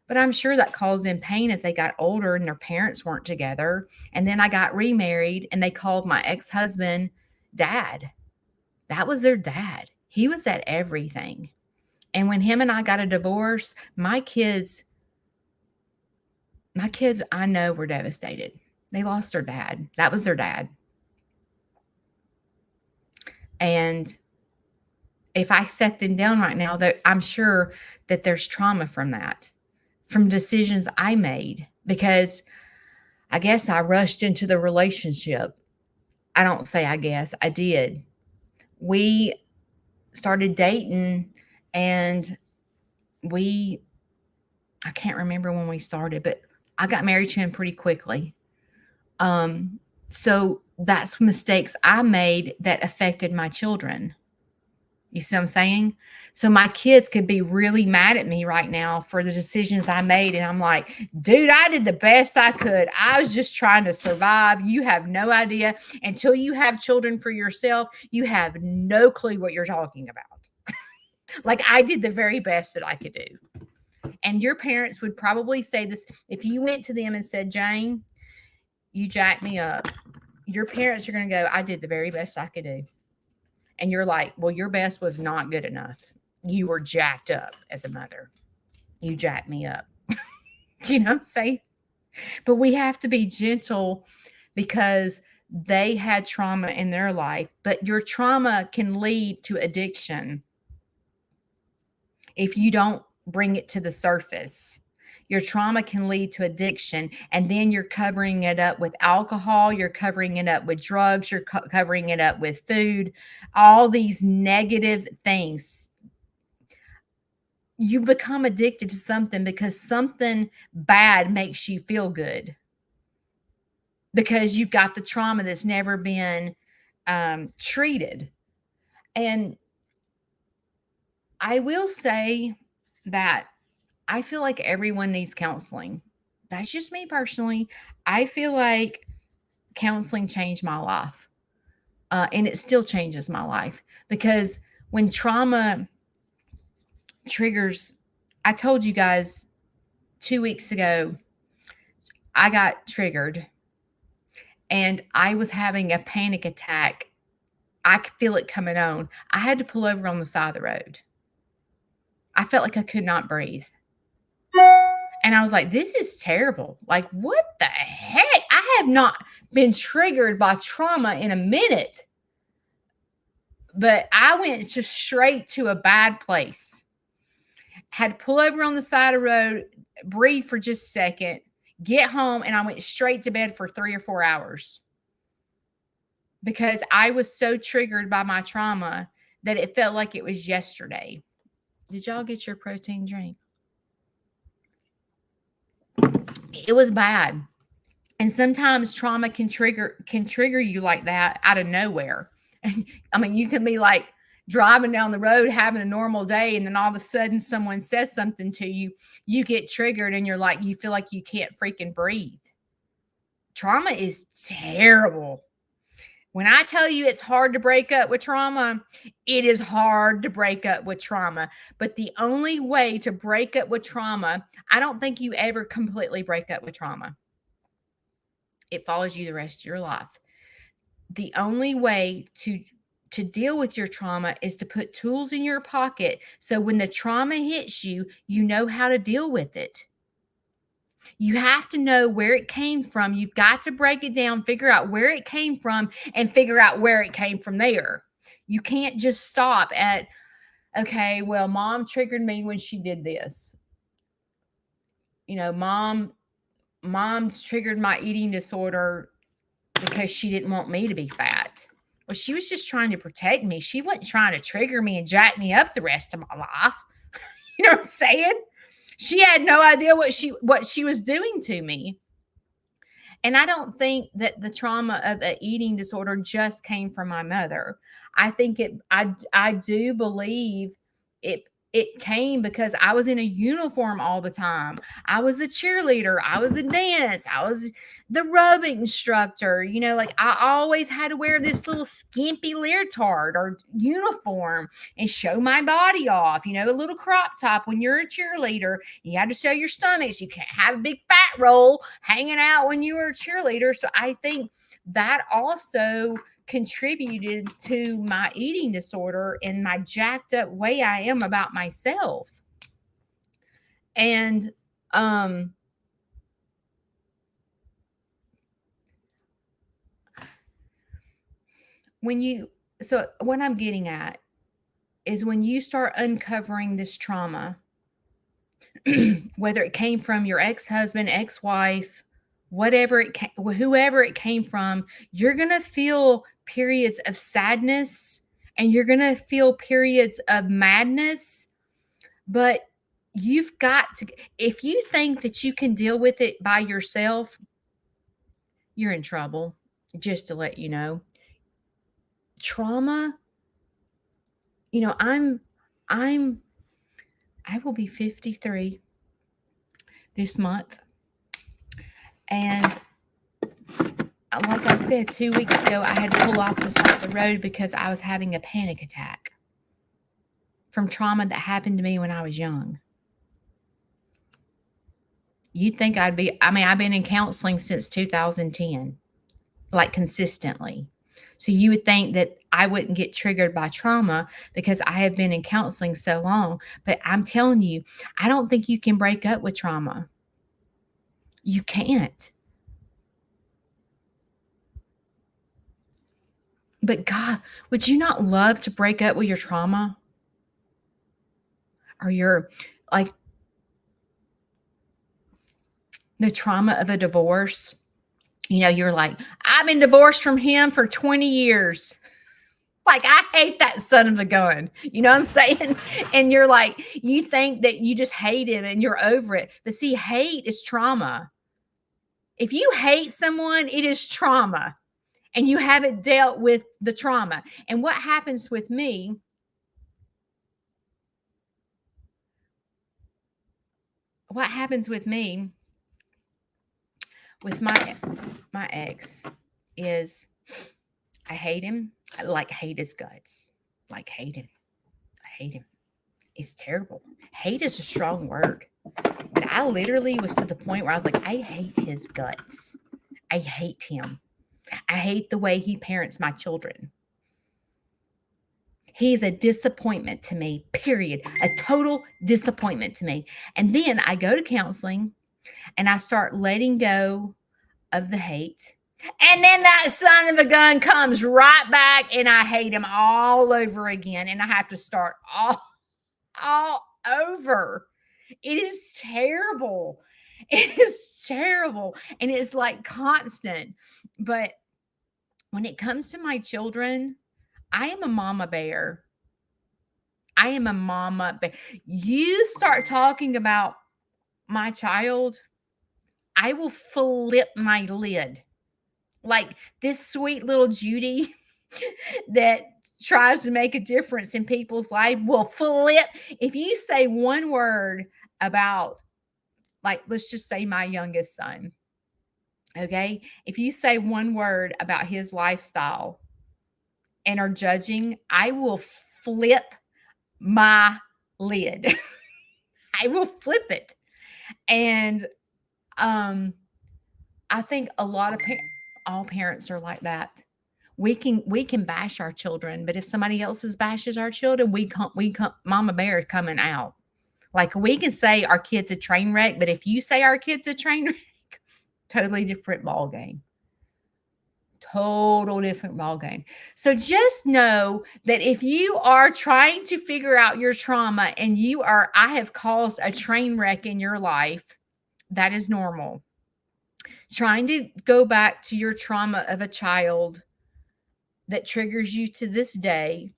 But I'm sure that caused them pain as they got older and their parents weren't together. And then I got remarried and they called my ex-husband dad. That was their dad. He was at everything. And when him and I got a divorce, my kids My kids, I know, were devastated. They lost their dad. That was their dad. And if I set them down right now, I'm sure that there's trauma from that, from decisions I made, because I guess I rushed into the relationship. I don't say I guess, I did. We started dating, and we, I can't remember when we started, but I got married to him pretty quickly. Um, so that's mistakes I made that affected my children. You see what I'm saying? So my kids could be really mad at me right now for the decisions I made. And I'm like, dude, I did the best I could. I was just trying to survive. You have no idea. Until you have children for yourself, you have no clue what you're talking about. Like, I did the very best that I could do. And your parents would probably say this if you went to them and said, Jane, you jacked me up. Your parents are going to go, I did the very best I could do. And you're like, well, your best was not good enough. You were jacked up as a mother. You jacked me up. You know what I'm saying? But we have to be gentle because they had trauma in their life. But your trauma can lead to addiction if you don't bring it to the surface. Your trauma can lead to addiction, and then you're covering it up with alcohol, you're covering it up with drugs, you're covering it up with food, all these negative things. You become addicted to something because something bad makes you feel good, because you've got the trauma that's never been treated. And I will say that I feel like everyone needs counseling. That's just me personally. I feel like counseling changed my life. And it still changes my life, because when trauma triggers, I told you guys 2 weeks ago, I got triggered and I was having a panic attack. I could feel it coming on. I had to pull over on the side of the road. I felt like I could not breathe. And I was like, this is terrible. Like, what the heck? I have not been triggered by trauma in a minute. But I went just straight to a bad place. Had to pull over on the side of the road, breathe for just a second, get home, and I went straight to bed for 3 or 4 hours. Because I was so triggered by my trauma that it felt like it was yesterday. Did y'all get your protein drink? It was bad. And sometimes trauma can trigger you like that out of nowhere. And I mean, you can be like driving down the road having a normal day, and then all of a sudden someone says something to you, you get triggered, and you're like, you feel like you can't freaking breathe. Trauma is terrible. When I tell you it's hard to break up with trauma, it is hard to break up with trauma. But the only way to break up with trauma, I don't think you ever completely break up with trauma. It follows you the rest of your life. The only way to deal with your trauma is to put tools in your pocket, so when the trauma hits you, you know how to deal with it. You have to know where it came from. You've got to break it down, figure out where it came from, and figure out where it came from there. You can't just stop at, okay, well, mom triggered me when she did this. You know, mom triggered my eating disorder because she didn't want me to be fat. Well, she was just trying to protect me. She wasn't trying to trigger me and jack me up the rest of my life. You know what I'm saying? She had no idea what she was doing to me. And I don't think that the trauma of an eating disorder just came from my mother. I think I do believe it came because I was in a uniform all the time. I was the cheerleader, I was the dance, I was the rubbing instructor. You know, like I always had to wear this little skimpy leotard or uniform and show my body off, you know, a little crop top when you're a cheerleader. You had to show your stomachs. You can't have a big fat roll hanging out when you were a cheerleader. So I think that also contributed to my eating disorder and my jacked up way I am about myself. And when you so what I'm getting at is when you start uncovering this trauma, whether it came from your ex-husband, ex-wife, whoever it came from, you're going to feel periods of sadness and you're going to feel periods of madness, but you've got to, if you think that you can deal with it by yourself, you're in trouble. Just to let you know, trauma, you know, I'm I will be 53 this month. And like I said, 2 weeks ago, I had to pull off the side of the road because I was having a panic attack from trauma that happened to me when I was young. You'd think I've been in counseling since 2010, like consistently. So you would think that I wouldn't get triggered by trauma because I have been in counseling so long. But I'm telling you, I don't think you can break up with trauma. You can't. But God, would you not love to break up with your trauma? Or your, like, the trauma of a divorce? You know, you're like, I've been divorced from him for 20 years. Like, I hate that son of a gun. You know what I'm saying? And you're like, you think that you just hate him and you're over it. But see, hate is trauma. If you hate someone, it is trauma. And you haven't dealt with the trauma. And what happens with me, what happens with me with my ex is I hate him. I like hate his guts. Like hate him. I hate him. It's terrible. Hate is a strong word. But I literally was to the point where I was like, I hate his guts. I hate him. I hate the way he parents my children. He's a disappointment to me, period. A total disappointment to me. And then I go to counseling and I start letting go of the hate. And then that son of a gun comes right back and I hate him all over again. And I have to start all over. It is terrible. It is terrible. And it's like constant. But when it comes to my children, I am a mama bear. I am a mama bear. You start talking about my child, I will flip my lid. Like this sweet little Judy that tries to make a difference in people's life will flip. If you say one word about, like, let's just say my youngest son, okay? If you say one word about his lifestyle and are judging, I will flip my lid. I will flip it. And I think a lot of all parents are like that. We can bash our children, but if somebody else's bashes our children, we come mama bear coming out. Like we can say our kid's a train wreck, but if you say our kid's a train wreck, totally different ball game. Total different ball game. So just know that if you are trying to figure out your trauma and I have caused a train wreck in your life, that is normal. Trying to go back to your trauma of a child that triggers you to this day,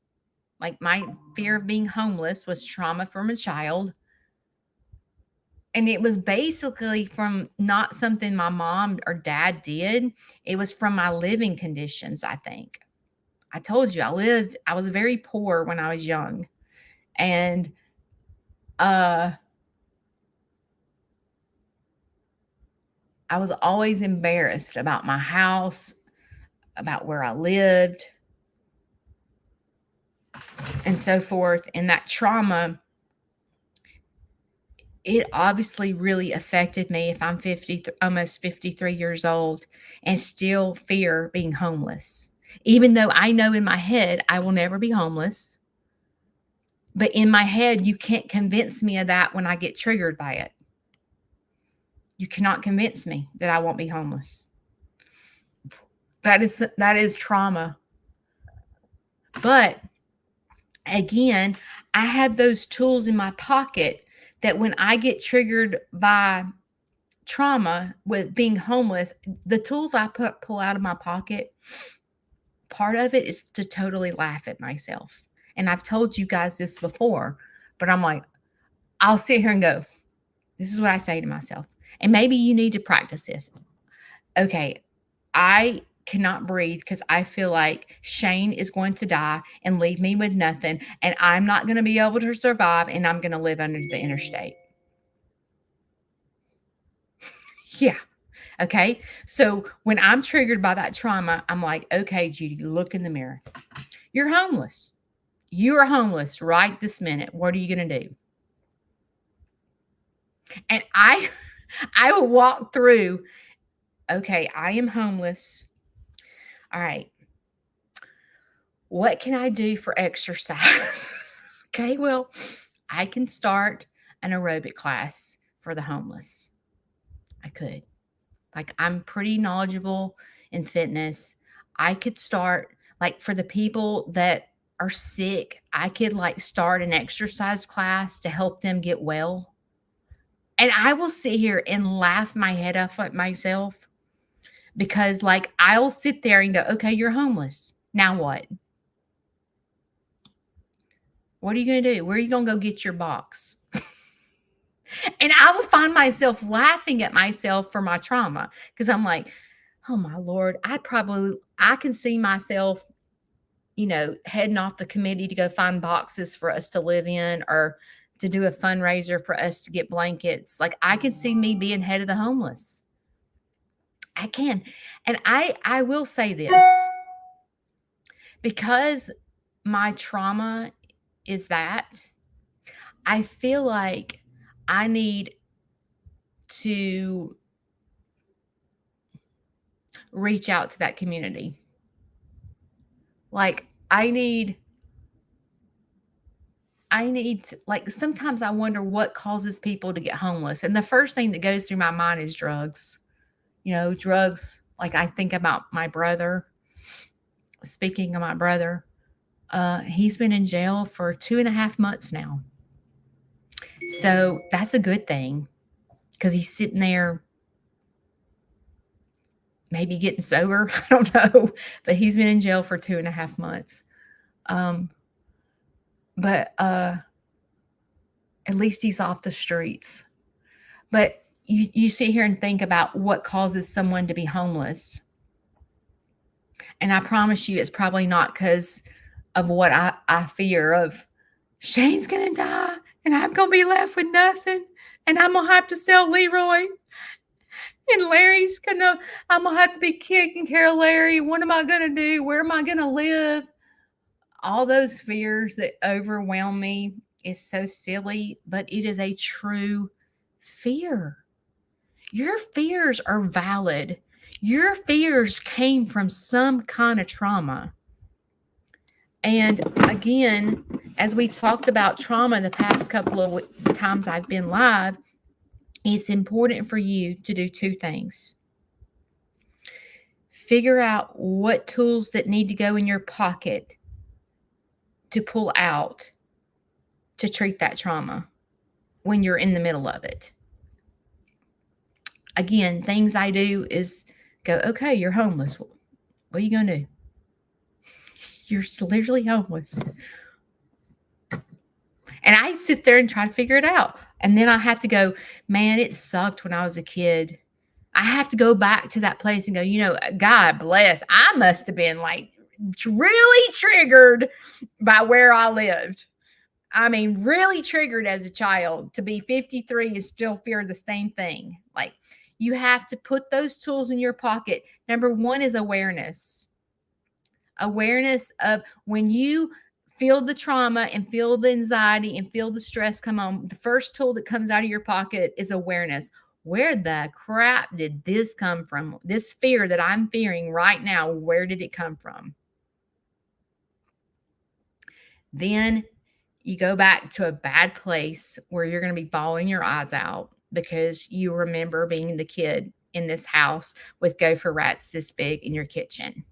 like my fear of being homeless was trauma from a child. And it was basically from not something my mom or dad did. It was from my living conditions, I think. I told you I was very poor when I was young. And I was always embarrassed about my house, about where I lived, and so forth. And that trauma, it obviously really affected me if I'm almost 53 years old and still fear being homeless. Even though I know in my head I will never be homeless. But in my head, you can't convince me of that when I get triggered by it. You cannot convince me that I won't be homeless. That is trauma. But again, I have those tools in my pocket that when I get triggered by trauma with being homeless, the tools I pull out of my pocket, part of it is to totally laugh at myself. And I've told you guys this before, but I'm like, I'll sit here and go, this is what I say to myself. And maybe you need to practice this. Okay, I cannot breathe because I feel like Shane is going to die and leave me with nothing, and I'm not going to be able to survive, and I'm going to live under the interstate. Yeah. Okay. So when I'm triggered by that trauma, I'm like, okay, Judy, look in the mirror. You're homeless. You are homeless right this minute. What are you going to do? And I will walk through, okay, I am homeless. All right. What can I do for exercise? Okay, well, I can start an aerobic class for the homeless. I could. Like, I'm pretty knowledgeable in fitness. I could start, like, for the people that are sick, I could, like, start an exercise class to help them get well. And I will sit here and laugh my head off at myself because, like, I'll sit there and go, okay, you're homeless. Now what? What are you going to do? Where are you going to go get your box? And I will find myself laughing at myself for my trauma because I'm like, oh my Lord, I can see myself, heading off the committee to go find boxes for us to live in or to do a fundraiser for us to get blankets. Like, I can see me being head of the homeless. I can. And I will say this, because my trauma is that I feel like I need to reach out to that community. Like, I need like, sometimes I wonder what causes people to get homeless. And the first thing that goes through my mind is drugs. Drugs. Like, I think about my brother. Speaking of my brother, he's been in jail for 2.5 months now. So that's a good thing because he's sitting there maybe getting sober. I don't know, but he's been in jail for 2.5 months. But at least he's off the streets. But you sit here and think about what causes someone to be homeless. And I promise you, it's probably not because of what I fear of Shane's going to die and I'm going to be left with nothing. And I'm going to have to sell Leroy. And I'm going to have to be taking care of Larry. What am I going to do? Where am I going to live? All those fears that overwhelm me is so silly, but it is a true fear. Your fears are valid. Your fears came from some kind of trauma. And again, as we've talked about trauma the past couple of times I've been live, it's important for you to do two things. Figure out what tools that need to go in your pocket to pull out to treat that trauma when you're in the middle of it. Again, things I do is go, okay, you're homeless. What are you going to do? You're literally homeless. And I sit there and try to figure it out. And then I have to go, man, it sucked when I was a kid. I have to go back to that place and go, God bless. I must have been like really triggered by where I lived. I mean, really triggered as a child to be 53 and still fear the same thing. Like, you have to put those tools in your pocket. Number one is awareness. Awareness of when you feel the trauma and feel the anxiety and feel the stress come on, the first tool that comes out of your pocket is awareness. Where the crap did this come from? This fear that I'm fearing right now, where did it come from? Then you go back to a bad place where you're going to be bawling your eyes out because you remember being the kid in this house with gopher rats this big in your kitchen.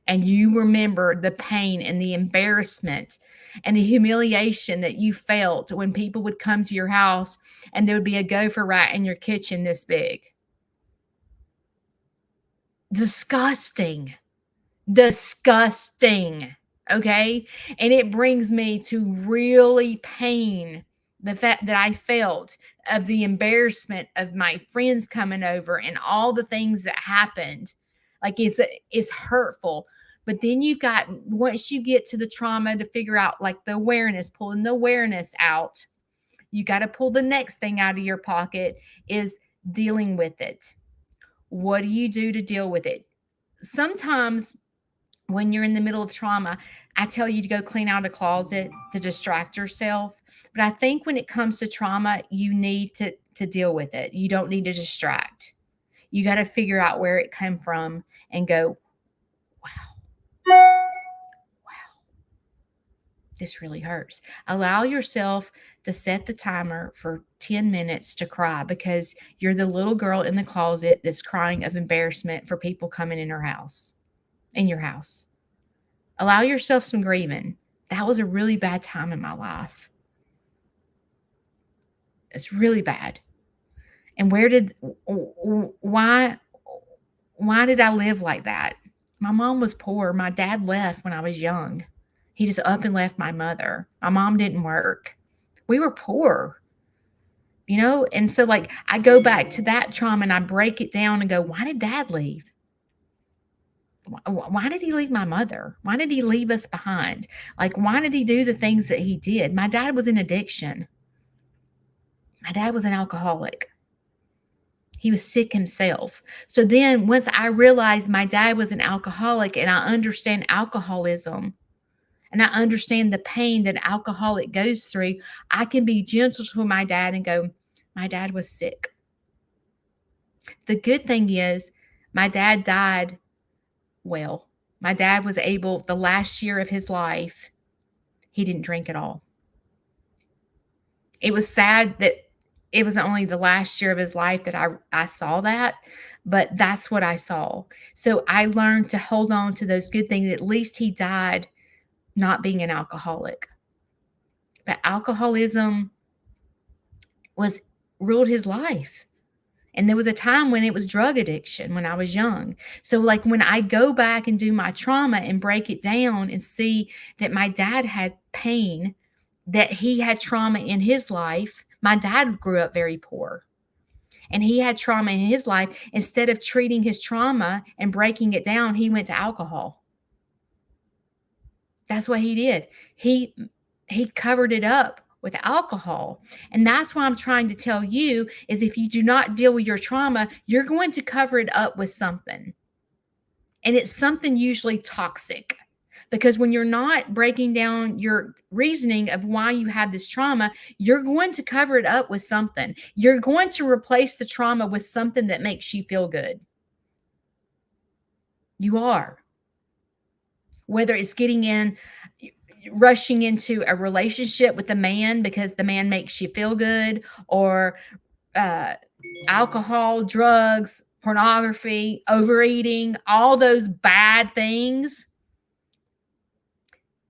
and you remember the pain and the embarrassment and the humiliation that you felt when people would come to your house and there would be a gopher rat in your kitchen this big. Disgusting. Disgusting. Okay. And it brings me to really pain the fact that I felt of the embarrassment of my friends coming over and all the things that happened. Like it's hurtful. But then you've got, once you get to the trauma to figure out like the awareness, pulling the awareness out, you got to pull the next thing out of your pocket is dealing with it. What do you do to deal with it? Sometimes when you're in the middle of trauma, I tell you to go clean out a closet to distract yourself. But I think when it comes to trauma, you need to deal with it. You don't need to distract. You got to figure out where it came from and go, wow, this really hurts. Allow yourself to set the timer for 10 minutes to cry because you're the little girl in the closet that's crying of embarrassment for people coming in your house. Allow yourself some grieving. That was a really bad time in my life. It's really bad. And why did I live like that? My mom was poor. My dad left when I was young. He just up and left my mother. My mom didn't work. We were poor, And so like I go back to that trauma and I break it down and go, why did dad leave? Why did he leave my mother? Why did he leave us behind? Like, why did he do the things that he did? My dad was in addiction. My dad was an alcoholic. He was sick himself. So then once I realized my dad was an alcoholic and I understand alcoholism and I understand the pain that an alcoholic goes through, I can be gentle to my dad and go, my dad was sick. The good thing is my dad died well. My dad was able, the last year of his life, he didn't drink at all. It was sad that it was only the last year of his life that I saw that, but that's what I saw. So I learned to hold on to those good things. At least he died not being an alcoholic. But alcoholism ruled his life. And there was a time when it was drug addiction when I was young. So like when I go back and do my trauma and break it down and see that my dad had pain, that he had trauma in his life. My dad grew up very poor and he had trauma in his life. Instead of treating his trauma and breaking it down, he went to alcohol. That's what he did. He covered it up with alcohol. And that's why I'm trying to tell you is if you do not deal with your trauma, you're going to cover it up with something. And it's something usually toxic. Because when you're not breaking down your reasoning of why you have this trauma, you're going to cover it up with something. You're going to replace the trauma with something that makes you feel good. You are. Whether it's rushing into a relationship with a man because the man makes you feel good, or alcohol, drugs, pornography, overeating, all those bad things.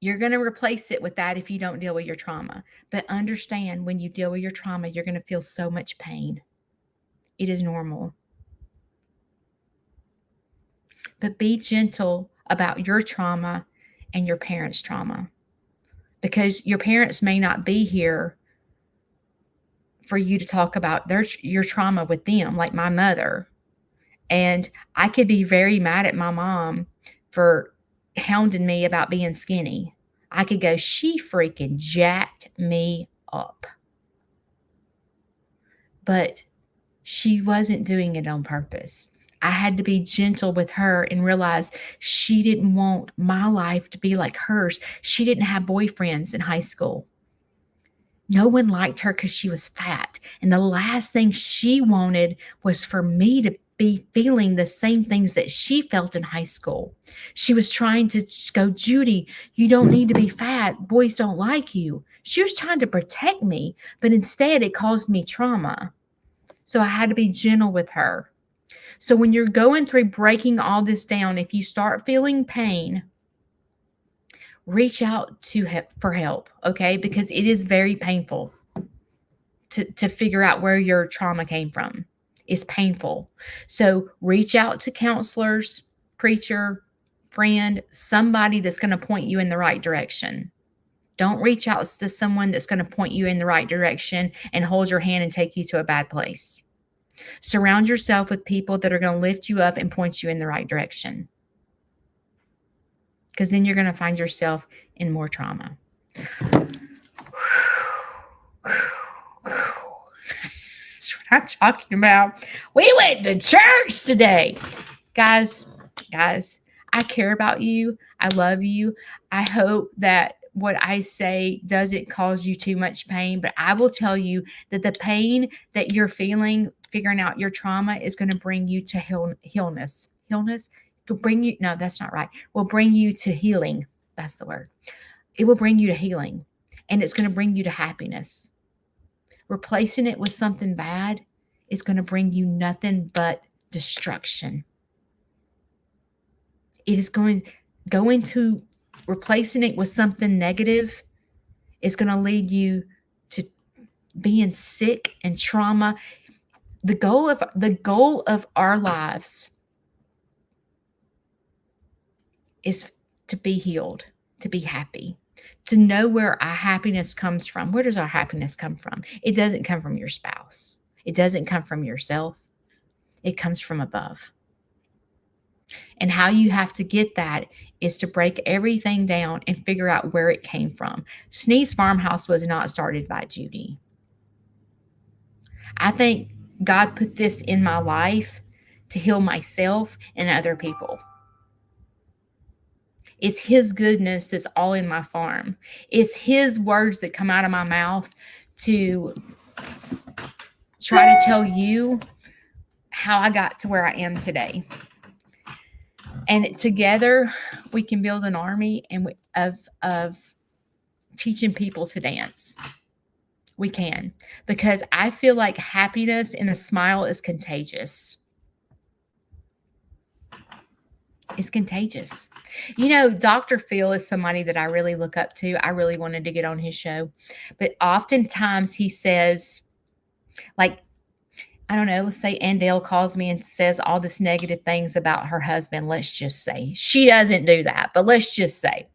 You're going to replace it with that if you don't deal with your trauma. But understand, when you deal with your trauma, you're going to feel so much pain. It is normal. But be gentle about your trauma and your parents' trauma, because your parents may not be here for you to talk about your trauma with them, like my mother. And I could be very mad at my mom for hounding me about being skinny. I could go, she freaking jacked me up. But she wasn't doing it on purpose. I had to be gentle with her and realize she didn't want my life to be like hers. She didn't have boyfriends in high school. No one liked her because she was fat. And the last thing she wanted was for me to be feeling the same things that she felt in high school. She was trying to go, Judy, you don't need to be fat. Boys don't like you. She was trying to protect me, but instead it caused me trauma. So I had to be gentle with her. So when you're going through breaking all this down, if you start feeling pain, reach out for help, okay? Because it is very painful to figure out where your trauma came from. It's painful. So reach out to counselors, preacher, friend, somebody that's going to point you in the right direction. Don't reach out to someone that's going to point you in the right direction and hold your hand and take you to a bad place. Surround yourself with people that are going to lift you up and point you in the right direction. Because then you're going to find yourself in more trauma. That's what I'm talking about. We went to church today. Guys, I care about you. I love you. I hope that what I say doesn't cause you too much pain, but I will tell you that the pain that you're feeling, figuring out your trauma, is going to bring you to healness. Healness will bring you, no, that's not right. Will bring you to healing. That's the word. It will bring you to healing, and it's going to bring you to happiness. Replacing it with something bad is going to bring you nothing but destruction. It is going to replacing it with something negative is going to lead you to being sick and trauma. The goal of our lives is to be healed, to be happy, to know where our happiness comes from. Where does our happiness come from? It doesn't come from your spouse. It doesn't come from yourself. It comes from above. And how you have to get that is to break everything down and figure out where it came from. Sneed's Farmhouse was not started by Judy. I think God put this in my life to heal myself and other people. It's His goodness that's all in my farm. It's His words that come out of my mouth to try to tell you how I got to where I am today. And together we can build an army of teaching people to dance. We can, because I feel like happiness and a smile is contagious. It's contagious. You know, Dr. Phil is somebody that I really look up to. I really wanted to get on his show. But oftentimes he says, like, I don't know, let's say Andale calls me and says all this negative things about her husband. Let's just say. She doesn't do that, but let's just say.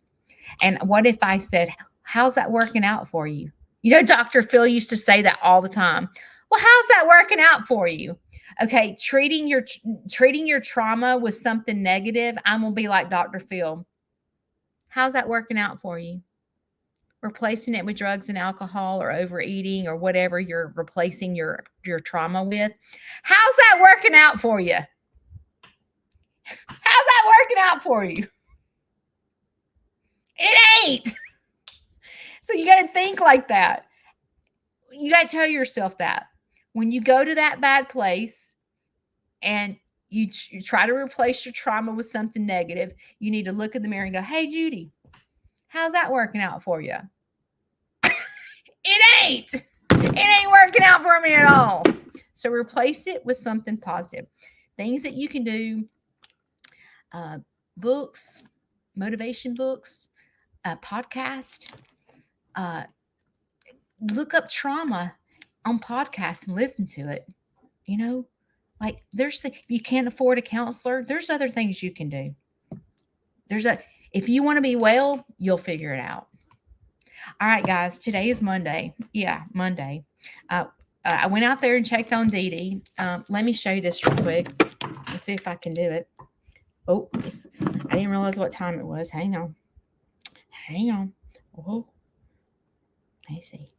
And what if I said, how's that working out for you? You know, Dr. Phil used to say that all the time. Well, how's that working out for you? Okay, treating your trauma with something negative, I'm going to be like Dr. Phil. How's that working out for you? Replacing it with drugs and alcohol or overeating or whatever you're replacing your trauma with. How's that working out for you? How's that working out for you? It ain't. So you got to think like that. You got to tell yourself that. When you go to that bad place and you try to replace your trauma with something negative, you need to look in the mirror and go, hey, Judy, how's that working out for you? It ain't. It ain't working out for me at all. So replace it with something positive. Things that you can do, books, motivation books, podcast. Look up trauma on podcasts and listen to it. You know, like if you can't afford a counselor, there's other things you can do. If you want to be well, you'll figure it out. All right, guys, today is Monday. Yeah, Monday. I went out there and checked on Dee Dee. Let me show you this real quick. Let's see if I can do it. Oh, I didn't realize what time it was. Hang on. Oh, let me see.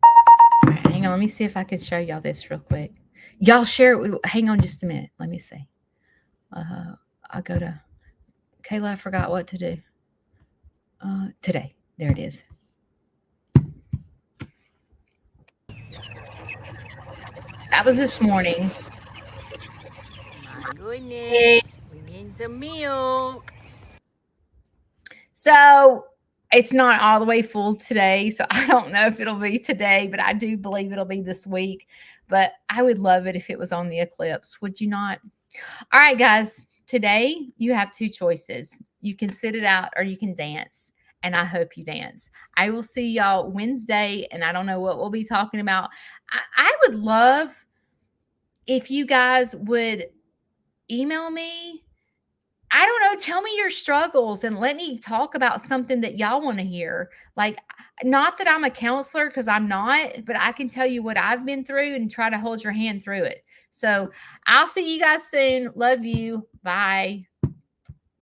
All right, hang on. Let me see if I can show y'all this real quick. Y'all share it. Hang on just a minute. Let me see. I'll go to Kayla. I forgot what to do today. There it is. That was this morning. My goodness, we need some milk. So It's not all the way full today, so I don't know if it'll be today, but I do believe it'll be this week. But I would love it if it was on the eclipse. Would you not? All right, guys. Today you have two choices. You can sit it out or you can dance. And I hope you dance. I will see y'all Wednesday, and I don't know what we'll be talking about. I would love if you guys would email me. I don't know, tell me your struggles and let me talk about something that y'all want to hear. Like, not that I'm a counselor because I'm not, but I can tell you what I've been through and try to hold your hand through it. So I'll see you guys soon. Love you. Bye.